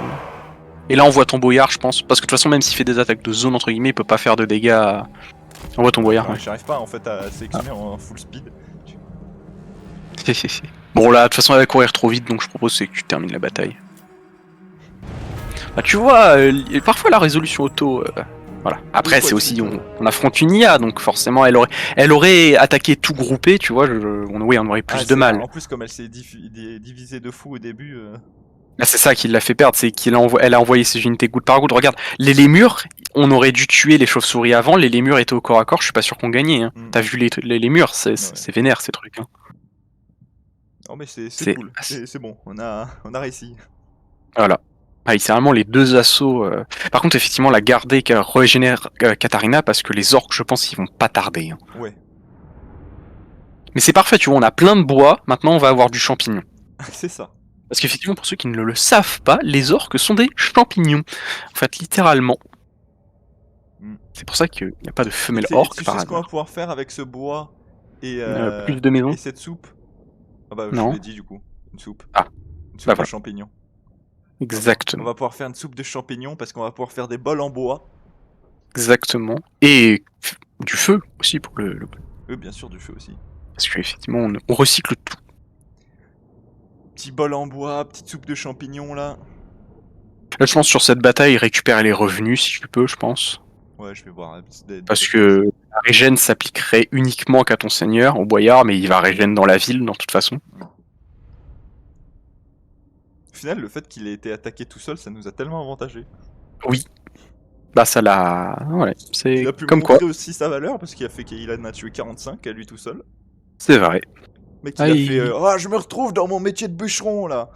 Et là on voit ton boyard, je pense. Parce que de toute façon, même s'il fait des attaques de zone, entre guillemets, il peut pas faire de dégâts. On voit ton boyard, ouais. J'arrive pas en fait à sélectionner en full speed. Bon là, de toute façon, elle va courir trop vite, donc je propose c'est que tu termines la bataille. Bah tu vois, parfois la résolution auto... Voilà. Après, c'est aussi, on affronte une IA, donc forcément, elle aurait attaqué tout groupé, tu vois, on aurait plus de mal. En plus, comme elle s'est divisée de fou au début... Là, c'est ça qui l'a fait perdre, c'est qu'elle a envoyé ses unités goutte par goutte. Regarde, les lémurs, on aurait dû tuer les chauves-souris avant, les lémurs étaient au corps à corps, je suis pas sûr qu'on gagnait. Hein. T'as vu les lémurs, c'est vénère ces trucs. Hein. Oh mais c'est cool, c'est bon, on a réussi. Voilà. Ah, littéralement les deux assauts. Par contre, effectivement, la garder qui régénère Katarina parce que les orques, je pense, ils vont pas tarder. Hein. Ouais. Mais c'est parfait, tu vois, on a plein de bois, maintenant on va avoir du champignon. C'est ça. Parce qu'effectivement, pour ceux qui ne le savent pas, les orques sont des champignons. En fait, littéralement. C'est pour ça qu'il n'y a pas de femelle orque. Tu sais ce qu'on va pouvoir faire avec ce bois et, plus de maisons. Et cette soupe? Ah bah non. je l'ai dit du coup, une soupe. Ah. Une soupe de champignons. Exactement. On va pouvoir faire une soupe de champignons parce qu'on va pouvoir faire des bols en bois. Exactement. Et du feu aussi pour le... Oui, bien sûr, du feu aussi. Parce qu'effectivement, on recycle tout. Petit bol en bois, petite soupe de champignons là. Là, je pense sur cette bataille, récupérer les revenus si tu peux, je pense. Ouais, je vais voir. Parce que la régène s'appliquerait uniquement qu'à ton seigneur, au boyard, mais il va régène dans la ville, de toute façon. Au final, le fait qu'il ait été attaqué tout seul, ça nous a tellement avantagé. Oui. Bah ça l'a... Ouais, c'est il a pu comme montrer quoi. aussi sa valeur, parce qu'il a fait qu'il en a tué 45 à lui tout seul. C'est vrai. Mais qu'il a fait ah, je me retrouve dans mon métier de bûcheron là.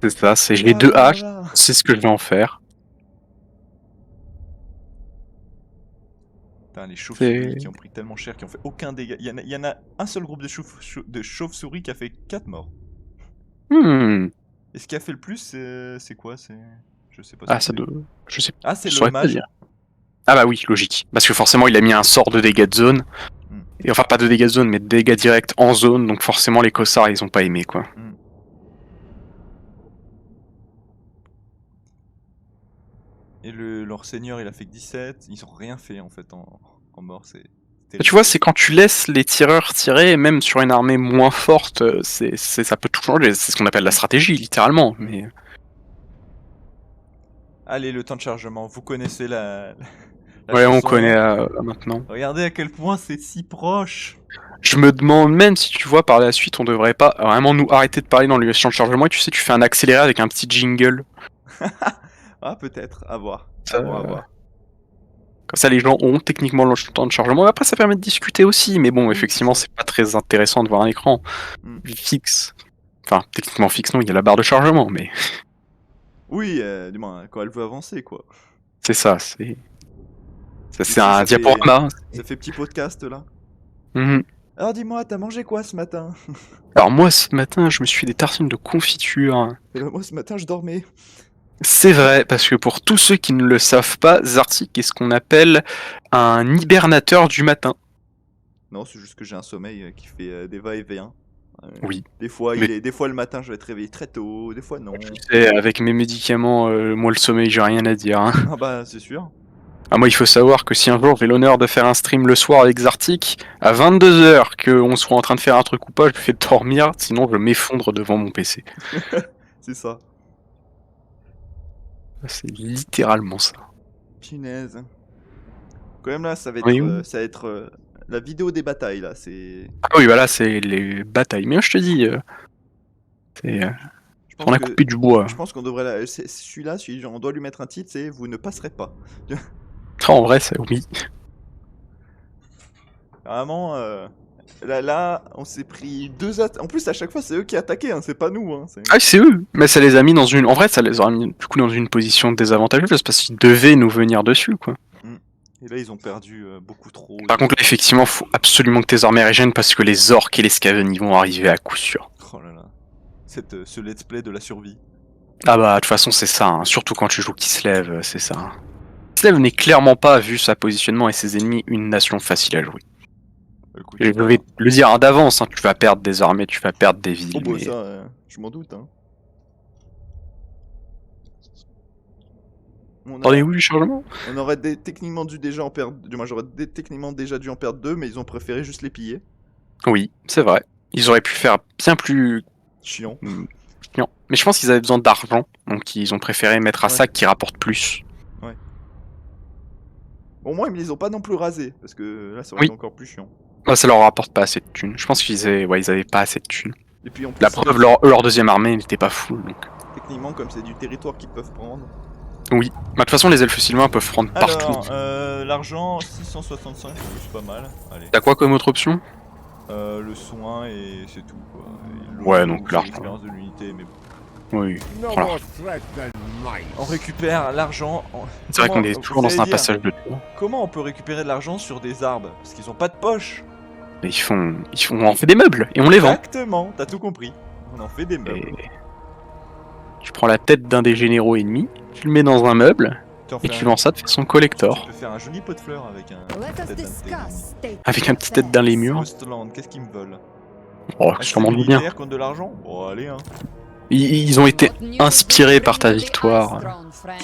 C'est ça, c'est j'ai deux haches, c'est ce que je vais en faire. Putain, les chauves-souris qui ont pris tellement cher, qui ont fait aucun dégât. Il y en a un seul groupe de chauves-souris qui a fait 4 morts. Et ce qui a fait le plus, c'est quoi? Je sais pas. Ah, ça doit... Je sais pas. Ah, c'est le mage. Ah bah oui, logique. Parce que forcément, il a mis un sort de dégâts de zone. Et enfin, pas de dégâts de zone, mais de dégâts directs en zone. Donc forcément, les cossards, ils ont pas aimé, quoi. Et leur seigneur, il a fait que 17. Ils ont rien fait, en fait, en mort. Tu vois, c'est quand tu laisses les tireurs tirer, même sur une armée moins forte, ça peut tout changer. C'est ce qu'on appelle la stratégie, littéralement. Mais... Allez, le temps de chargement. Vous connaissez La Ouais, on chanson. connaît maintenant. Regardez à quel point c'est si proche. Je me demande même si tu vois par la suite, on devrait pas vraiment nous arrêter de parler dans le champ de chargement et tu sais, tu fais un accéléré avec un petit jingle. Ah, peut-être, à voir. Ça, À voir, à voir. Comme ça, les gens ont techniquement le temps de chargement. Et après, ça permet de discuter aussi. Mais bon, Oui, effectivement, c'est c'est pas très intéressant de voir un écran Mm. fixe. Enfin, techniquement fixe, non, il y a la barre de chargement, mais Oui, du moins, quand elle veut avancer, quoi. c'est ça, c'est Ici, un diaporama. Ça fait petit podcast, là. Mhm. Alors, dis-moi, t'as mangé quoi ce matin? Alors moi, ce matin, je me suis fait des tartines de confiture. Eh ben, moi, ce matin, je dormais. C'est vrai, parce que pour tous ceux qui ne le savent pas, Zartik est ce qu'on appelle un hibernateur du matin. Non, c'est juste que j'ai un sommeil qui fait des va-et-vient. Oui. Des fois, Mais- des fois, le matin, je vais être réveillé très tôt, des fois, non. Tu sais, avec mes médicaments, moi le sommeil, j'ai rien à dire. Hein. Ah bah, c'est sûr. Ah, moi, il faut savoir que si un jour j'ai l'honneur de faire un stream le soir avec Zartik, à 22h, qu'on soit en train de faire un truc ou pas, je le fais dormir, sinon je m'effondre devant mon PC. C'est ça. C'est littéralement ça. Punaise. Quand même, là, ça va être, Oui, oui. ça va être la vidéo des batailles, là. C'est... Ah oui, voilà, c'est les batailles. Mais je te dis, c'est, Je on pense a que... coupé du bois. Je pense qu'on devrait... Celui-là, on doit lui mettre un titre, c'est « Vous ne passerez pas ». Ah, en vrai, oui. Vraiment, là, on s'est pris deux attaques. En plus, à chaque fois, c'est eux qui attaquaient, hein, c'est pas nous. Hein, Ah, c'est eux. Mais ça les a mis dans une. En vrai, ça les a mis du coup dans une position désavantageuse parce qu'ils devaient nous venir dessus, quoi. Et là, ils ont perdu beaucoup trop. Par contre, là, effectivement, faut absolument que tes armées régènent parce que les orques et les scaven ils vont arriver à coup sûr. Oh là là. Ce let's play de la survie. Ah bah, de toute façon, c'est ça. Hein. Surtout quand tu joues Kislev, c'est ça. Hein. Kislev n'est clairement pas, vu sa positionnement et ses ennemis, une nation facile à jouer. Écoute, Je vais te le dire hein, d'avance, hein, tu vas perdre des armées, tu vas perdre des villes. oh bah mais... ça, je m'en doute. Hein. T'en es où du chargement? On aurait techniquement dû déjà en perdre. Du moins, j'aurais techniquement déjà dû en perdre deux, mais ils ont préféré juste les piller. Oui, c'est vrai. Ils auraient pu faire bien plus Chiant. chiant. Mais je pense qu'ils avaient besoin d'argent, donc ils ont préféré mettre un sac qui rapporte plus. Ouais. Au moins, ils me les ont pas non plus rasés, parce que là, ça aurait été encore plus chiant. Bah, ça leur rapporte pas assez de thunes. Je pense qu'ils avaient pas assez de thunes. Et puis en plus, La preuve, leur deuxième armée n'était pas full. Donc... techniquement, comme c'est du territoire qu'ils peuvent prendre. Oui. Bah, de toute façon, les elfes sylvains peuvent prendre partout. Alors, l'argent, 665, c'est pas mal. Allez. T'as quoi comme autre option? Le soin et c'est tout. Quoi. Et Ouais, donc l'argent. l'expérience de l'unité, mais bon. Oui. No Voilà. more threat than might. On récupère l'argent. C'est vrai qu'on est toujours dans un passage de tour. Comment on peut récupérer de l'argent sur des arbres? Parce qu'ils ont pas de poche. Mais on en fait des meubles et on les vend. Exactement, t'as tout compris. On en fait des meubles. Et... Tu prends la tête d'un des généraux ennemis, tu le mets dans un meuble et tu vends ça de façon collector. Tu peux faire un joli pot de fleurs avec Avec un petit tête d'un lémur. Ghostland, qu'est-ce qu'ils me veulent? Oh, sûrement du bien. Contre de l'argent? Bon, allez, hein. Ils ont été inspirés par ta victoire.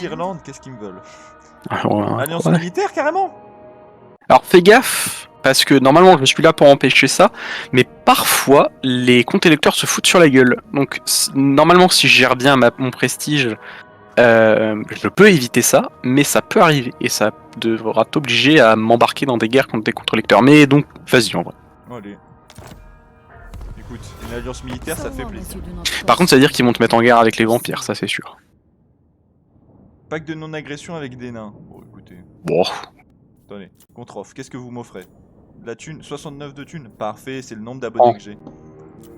Irlande, qu'est-ce qu'ils me veulent? Alors, Alliance ouais. militaire, carrément? Alors fais gaffe, parce que normalement je suis là pour empêcher ça, mais parfois les comptes électeurs se foutent sur la gueule. Donc normalement si je gère bien mon prestige, je peux éviter ça, mais ça peut arriver, et ça devra t'obliger à m'embarquer dans des guerres contre des comptes électeurs. Mais donc, vas-y en vrai. Allez. Écoute, une alliance militaire, ça fait plaisir. Par contre ça veut dire qu'ils vont te mettre en guerre avec les vampires, ça c'est sûr. Pacte de non-agression avec des nains. Bon, écoutez. Bon. Attendez, contre-offre, qu'est-ce que vous m'offrez? De la thune, 69 de thunes. Parfait, c'est le nombre d'abonnés que j'ai.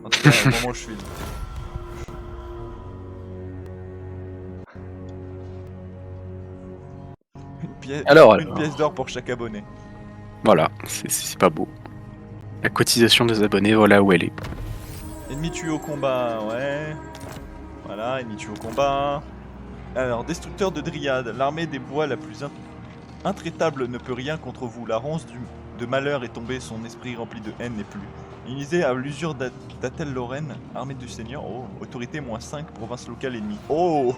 En tout cas, au moment où je file. Une pièce d'or pour chaque abonné. Voilà, c'est pas beau. La cotisation des abonnés, voilà où elle est. Ennemi tué au combat, ouais. Voilà, ennemi tué au combat. Alors, destructeur de Dryade, l'armée des bois la plus intraitable ne peut rien contre vous. La ronce de malheur est tombée, son esprit rempli de haine n'est plus. Initié à l'usure d'Atel Lorraine, armée du Seigneur, oh, autorité -5, province locale ennemie. Oh!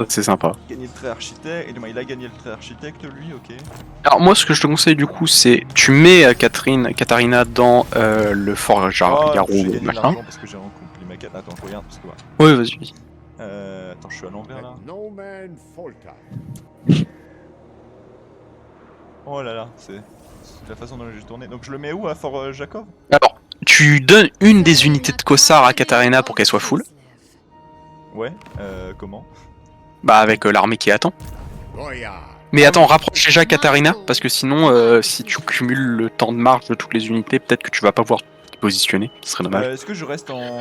C'est sympa. Gagner le trait architecte, et il a gagné le trait architecte lui, ok. Alors moi ce que je te conseille du coup c'est tu mets Katarina dans le fort Garou j'ai gagné de machin. l'argent parce que j'ai rempli ma quête. Attends, je regarde parce que ouais. Ouais vas-y. Attends, je suis à l'envers là. Let no man falter. Oh là là, c'est la façon dont j'ai tourné. Donc je le mets où à Fort Jacob? Alors, tu donnes une des unités de Kossar à Katarina pour qu'elle soit full. Ouais, comment? Bah avec l'armée qui attend. Mais attends, rapproche déjà Katarina, parce que sinon, si tu cumules le temps de marche de toutes les unités, peut-être que tu vas pas pouvoir t'y positionner, ce serait dommage. Est-ce que je reste en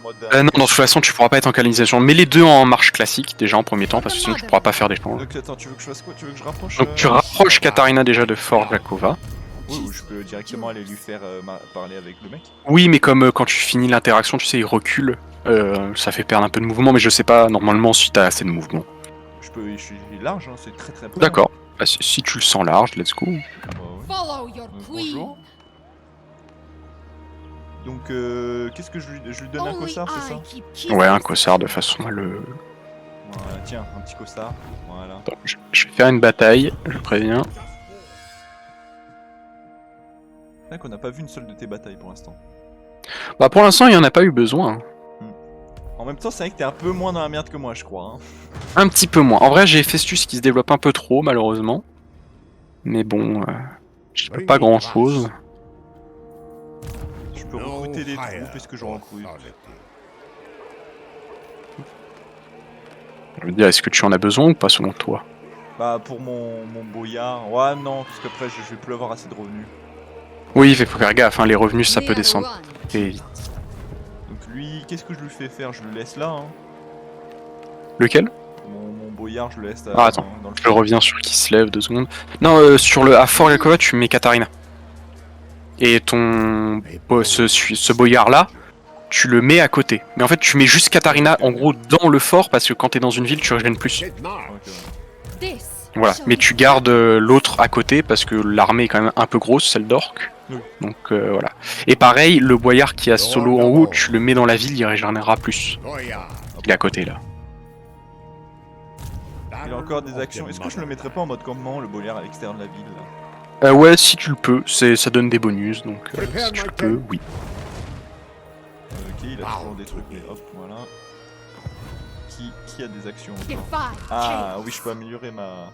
mode... Non, de toute façon, tu pourras pas être en canalisation. Mets les deux en marche classique, déjà en premier temps, parce que sinon tu pourras pas faire d'échange. Donc attends, tu veux que je fasse quoi? Tu veux que je rapproche Donc tu rapproches Katarina déjà de Fort Jakova. Oui, ou je peux directement aller lui faire parler avec le mec. Oui, mais comme quand tu finis l'interaction, tu sais, il recule. Ça fait perdre un peu de mouvement, mais je sais pas normalement si t'as assez de mouvement. Je suis large, hein, c'est très très peu. D'accord. Bah, si tu le sens large, let's go. Bah ouais. Bonjour. Donc qu'est-ce que je lui donne un cossard, c'est ça? Ouais, un cossard de façon à le... Voilà, tiens, un petit cossard. Voilà. Bon, je vais faire une bataille, je préviens. C'est vrai qu'on n'a pas vu une seule de tes batailles pour l'instant. Bah pour l'instant, il y en a pas eu besoin. En même temps, c'est vrai que t'es un peu moins dans la merde que moi, je crois. Hein. Un petit peu moins. En vrai, j'ai Festus qui se développe un peu trop, malheureusement. Mais bon, je peux pas grand chose. Je peux recruter des troupes, est-ce que j'en recrute? Je veux dire, est-ce que tu en as besoin ou pas selon toi? Bah pour mon boyard, ouais non, parce qu'après je vais plus avoir assez de revenus. Oui, il faut faire gaffe, hein, les revenus ça peut descendre très vite. Donc lui, qu'est-ce que je lui fais faire? Je le laisse là, hein. Lequel? Mon boyard, je le laisse Ah attends, dans le je reviens sur qui se lève 2 secondes. Non, sur le à Fort Jakova, tu mets Katarina. Et ton... ce boyard là, tu le mets à côté. Mais en fait, tu mets juste Katarina en gros dans le fort parce que quand t'es dans une ville, tu régènes plus. Okay. Voilà, mais tu gardes l'autre à côté parce que l'armée est quand même un peu grosse, celle d'Orc. Oui. Donc voilà. Et pareil, le boyard qui a solo en haut, tu le mets dans la ville, il régénérera plus. Il est à côté là. Il a encore des actions. Est-ce que je le mettrais pas en mode campement, le boyard à l'extérieur de la ville là? Ouais, si tu le peux, ça donne des bonus, donc si tu le peux, oui. Ok, il a toujours des trucs, mais hop, voilà. Qui a des actions encore? Ah oui, je peux améliorer ma...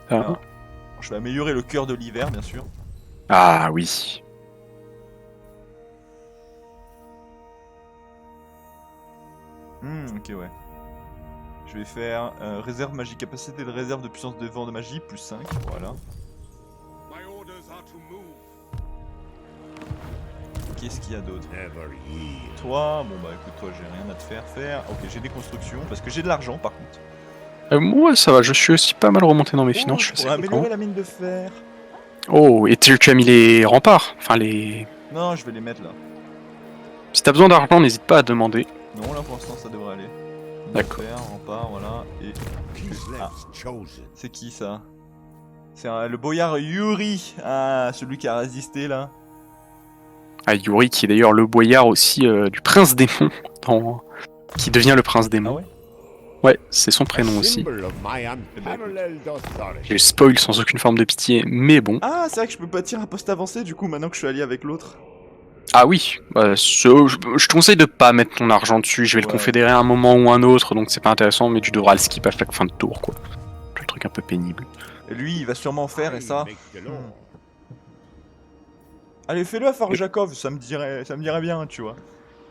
Ah, Je vais améliorer le cœur de l'hiver, bien sûr. ah oui. Ok, ouais. Je vais faire réserve magie, capacité de réserve de puissance de vent de magie, plus 5, voilà. Qu'est-ce qu'il y a d'autre? Toi, bon bah écoute, toi j'ai rien à te faire. Ok, j'ai des constructions, parce que j'ai de l'argent par contre. Moi ça va, je suis aussi pas mal remonté dans mes finances, je suis je assez pourrais content. améliorer la mine de fer. Oh, et tu as mis les remparts? Enfin les... Non, je vais les mettre là. Si t'as besoin d'argent, n'hésite pas à demander. Non, là pour l'instant ça devrait aller. D'accord. Rempart, voilà. Et... Ah. C'est qui ça? C'est le boyard Yuri. Ah, celui qui a résisté là. Ah, Yuri qui est d'ailleurs le boyard aussi du prince démon, qui devient le prince démon. Ah ouais? Ouais, c'est son prénom aussi. J'ai spoil sans aucune forme de pitié, mais bon. Ah, c'est vrai que je peux bâtir un poste avancé du coup maintenant que je suis allié avec l'autre. Ah oui, je te conseille de pas mettre ton argent dessus, je vais le confédérer à un moment ou un autre, donc c'est pas intéressant, mais tu devras le skip à chaque fin de tour, quoi. C'est un truc un peu pénible. Et lui, il va sûrement faire, et ça... Allez, fais-le à Fort Jacob, ça me dirait bien, tu vois.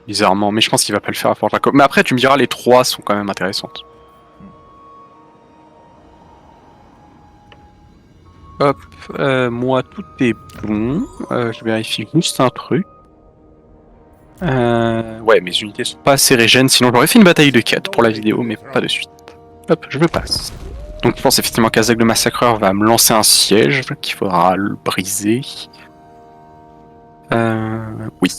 Bizarrement, mais je pense qu'il va pas le faire à Fort Jacob. Mais après, tu me diras, les 3 sont quand même intéressantes. Hop, moi tout est bon. Je vérifie juste un truc. Ouais, mes unités sont pas assez régènes, sinon j'aurais fait une bataille de 4 pour la vidéo, mais pas de suite. Hop, je me passe. Donc je pense effectivement qu'Azag le Massacreur va me lancer un siège qu'il faudra le briser. Oui.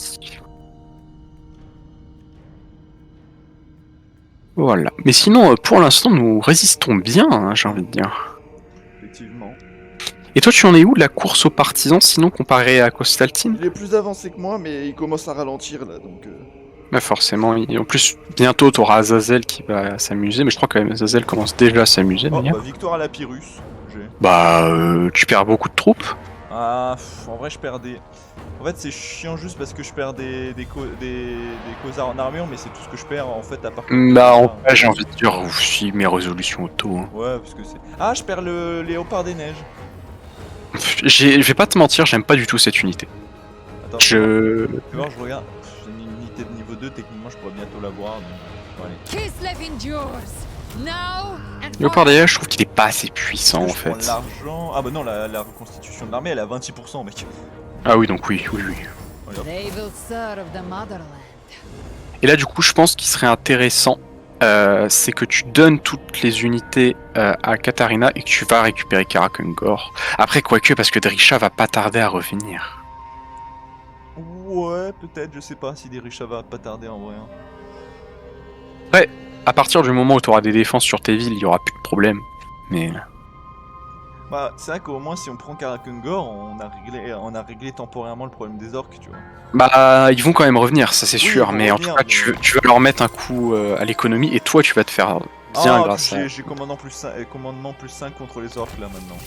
Voilà. Mais sinon, pour l'instant, nous résistons bien, hein, j'ai envie de dire. Effectivement. Et toi, tu en es où de la course aux partisans, sinon comparé à Costaltine? Il est plus avancé que moi, mais il commence à ralentir là, donc... Bah forcément, en plus, bientôt, t'auras Azazel qui va s'amuser, mais je crois que Azazel commence déjà à s'amuser, Oh, d'ailleurs. bah victoire à la Pyrrhus. Bah, tu perds beaucoup de troupes. Ah, en vrai, je perds des... En fait, c'est chiant juste parce que je perds des causards en armure, mais c'est tout ce que je perds en fait à part... Bah, en vrai, j'ai envie de dire, si mes résolutions auto. Hein. Ouais, parce que c'est... Ah, je perds le léopard des neiges. je vais pas te mentir, j'aime pas du tout cette unité. Attends, Je... tu vois, je regarde. J'ai une unité de niveau 2, techniquement je pourrais bientôt l'avoir. Donc... Bon, allez. Kislev endures. Now and Léopard d'ailleurs, je trouve qu'il est pas assez puissant en Je prends fait. l'argent. Ah bah non, la reconstitution de l'armée elle est à 26%, mec. Ah oui, donc oui. Voilà. they will serve the motherland. Et là, du coup, je pense qu'il serait intéressant, c'est que tu donnes toutes les unités à Katarina et que tu vas récupérer Karakungor. Après, quoique, parce que Drisha va pas tarder à revenir. Ouais, peut-être, je sais pas si Derisha va pas tarder en vrai. Hein. À partir du moment où tu auras des défenses sur tes villes, il y aura plus de problème. Mais Bah, c'est vrai qu'au moins si on prend Karakungor, on a réglé temporairement le problème des orques, tu vois. bah, ils vont quand même revenir, ça c'est Oui, sûr. ils vont Mais en revenir, tout cas, mais- tu vas leur mettre un coup à l'économie et toi, tu vas te faire bien grâce à. J'ai commandement plus 5 contre les orques là maintenant.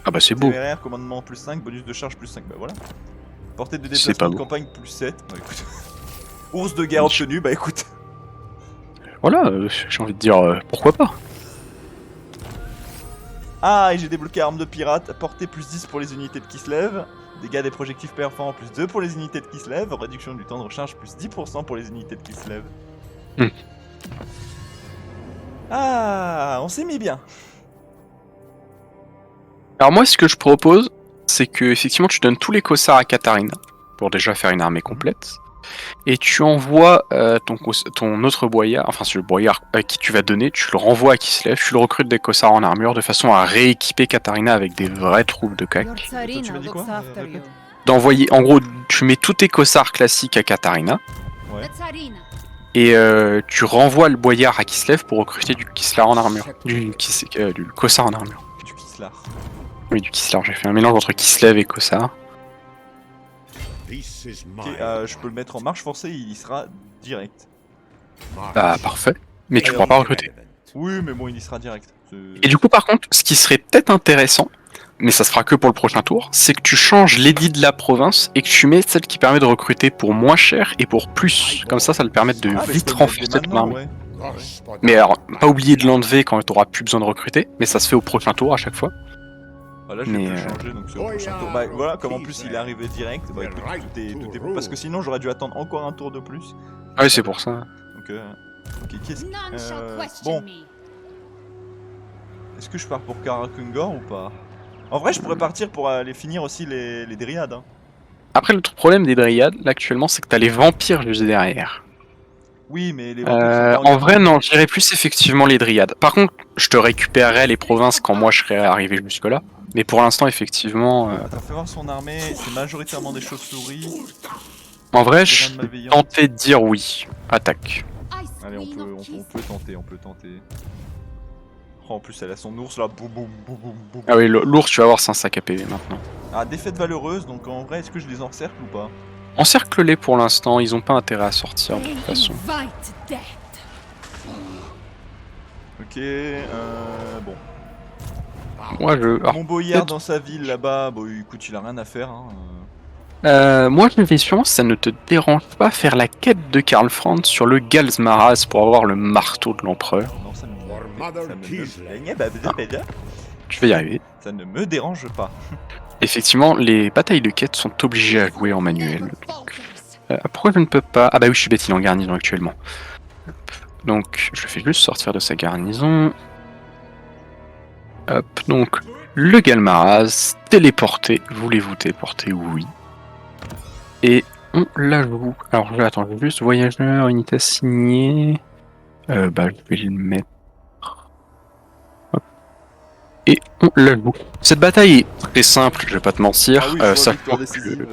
Ah bah c'est beau. Téméraire, commandement plus 5, bonus de charge plus 5, bah voilà. Portée de C'est pas déplacement de beau. campagne plus 7, bah écoute. Ours de guerre obtenu, bah écoute. Voilà, j'ai envie de dire pourquoi pas. Ah, et j'ai débloqué arme de pirate, portée plus 10 pour les unités de Kislev, dégâts des projectiles perforants plus 2 pour les unités de Kislev, réduction du temps de recharge plus 10% pour les unités de Kislev. Hmm. Ah, on s'est mis bien. Alors moi, ce que je propose, c'est que effectivement, tu donnes tous les cossards à Katarina pour déjà faire une armée complète, et tu envoies ton autre boyard, enfin c'est le boyard à qui tu vas donner, tu le renvoies à Kislev, tu le recrutes des cossards en armure de façon à rééquiper Katarina avec des vraies troupes de Your CAC. Tsarina m'as dit quoi looks after you. Répète. D'envoyer, en gros, tu mets tous tes cossards classiques à Katarina, Ouais. The Tsarina. et tu renvoies le boyard à Kislev pour recruter du Kislar en armure, du Kossar en armure. Du Kislar. Oui, du Kislar, j'ai fait un mélange entre Kislev et Kossar. Ok, je peux le mettre en marche forcée, il y sera direct. Bah parfait, mais tu pourras pas recruter. Oui, mais bon, il y sera direct. Et du coup, par contre, ce qui serait peut-être intéressant, mais ça se fera que pour le prochain tour, c'est que tu changes l'édit de la province et que tu mets celle qui permet de recruter pour moins cher et pour plus. Comme ça le permet de Ah, mais je vite peux le mettre renforcer dès ton maintenant, armée. ouais. Mais alors, pas oublier de l'enlever quand tu auras plus besoin de recruter, mais ça se fait au prochain tour à chaque fois. Bah là, je vais Mais, plus le changer, donc c'est au prochain tour. Bah voilà, comme en plus il est arrivé direct, bah écoute, tout est... Parce que sinon j'aurais dû attendre encore un tour de plus. Ouais, c'est pour ça. Donc, ok, qu'est-ce None shall bon. question me. Est-ce que je pars pour Karakungor ou pas? En vrai, je pourrais partir pour aller finir aussi les Dryades. Hein. Après, le problème des Dryades, là, actuellement, c'est que t'as les vampires juste derrière. Oui, mais les vampires sont pas En vrai, niveau. non, je dirais plus effectivement les Dryades. Par contre, je te récupérerai les provinces quand moi je serai arrivé jusque-là. Mais pour l'instant, effectivement, Attends, fais voir son armée, c'est majoritairement des chauves-souris. en vrai, Des je reines suis malveillantes. tenté de dire oui. Attaque. Ice Allez, Queen of Kiss. on peut tenter, on peut tenter. Oh, en plus, elle a son ours là, boum boum boum boum boum. Ah oui, l'ours, tu vas avoir 5 sacs à PV maintenant. Ah, défaite valeureuse, donc en vrai, est-ce que je les encercle ou pas? Encercle-les pour l'instant, ils ont pas intérêt à sortir de They toute façon. invite death. Ok, bon. Moi, alors, Mon boyard peut-être- dans sa ville là-bas, bon écoute, il a rien à faire. Hein. moi, je vais sûrement, si ça ne te dérange pas, faire la quête de Karl Franz sur le Galsmaraz pour avoir le marteau de l'empereur. Non, ça Mother Je vais y arriver. ça ne me dérange pas. Effectivement, les batailles de quête sont obligées à jouer en manuel. Never falters. Pourquoi je ne peux pas... Ah bah oui, je suis bête, il est en garnison actuellement. Hop. Donc, je le fais juste sortir de sa garnison. Hop, donc, le Galmaraz, téléporté. Voulez-vous téléporter? Oui. Et on l'ajoute. Alors, attends, je vais juste voyageur, unité assignée. Bah, je vais le mettre. Hop. Et on l'ajoute. Cette bataille est très simple, je vais pas te mentir. Ah oui, je vois, sachant victoire que- décisive.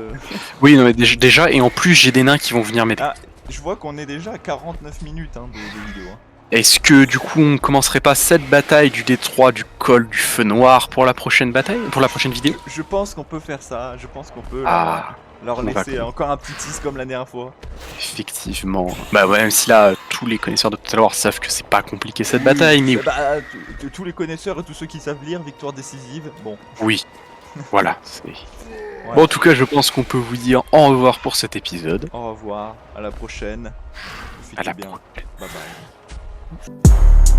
Oui, non, mais déjà, et en plus, j'ai des nains qui vont venir m'aider. Ah, je vois qu'on est déjà à 49 minutes hein, de vidéo. Hein. Est-ce que du coup on commencerait pas cette bataille du détroit du col du feu noir pour la prochaine bataille, pour la prochaine vidéo? Je pense qu'on peut faire ça, je pense qu'on peut Ah, leur on va laisser coller. encore un petit tease comme la dernière fois. effectivement. Bah ouais, même si là tous les connaisseurs de Total War savent que c'est pas compliqué cette bataille, mais Eh bah, tous les connaisseurs et tous ceux qui savent lire, victoire décisive, bon. oui. Voilà. c'est- Ouais. Bon, en tout cas, je pense qu'on peut vous dire au revoir pour cet épisode. Au revoir, à la prochaine. À la Profitez bien. prochaine. Bye bye.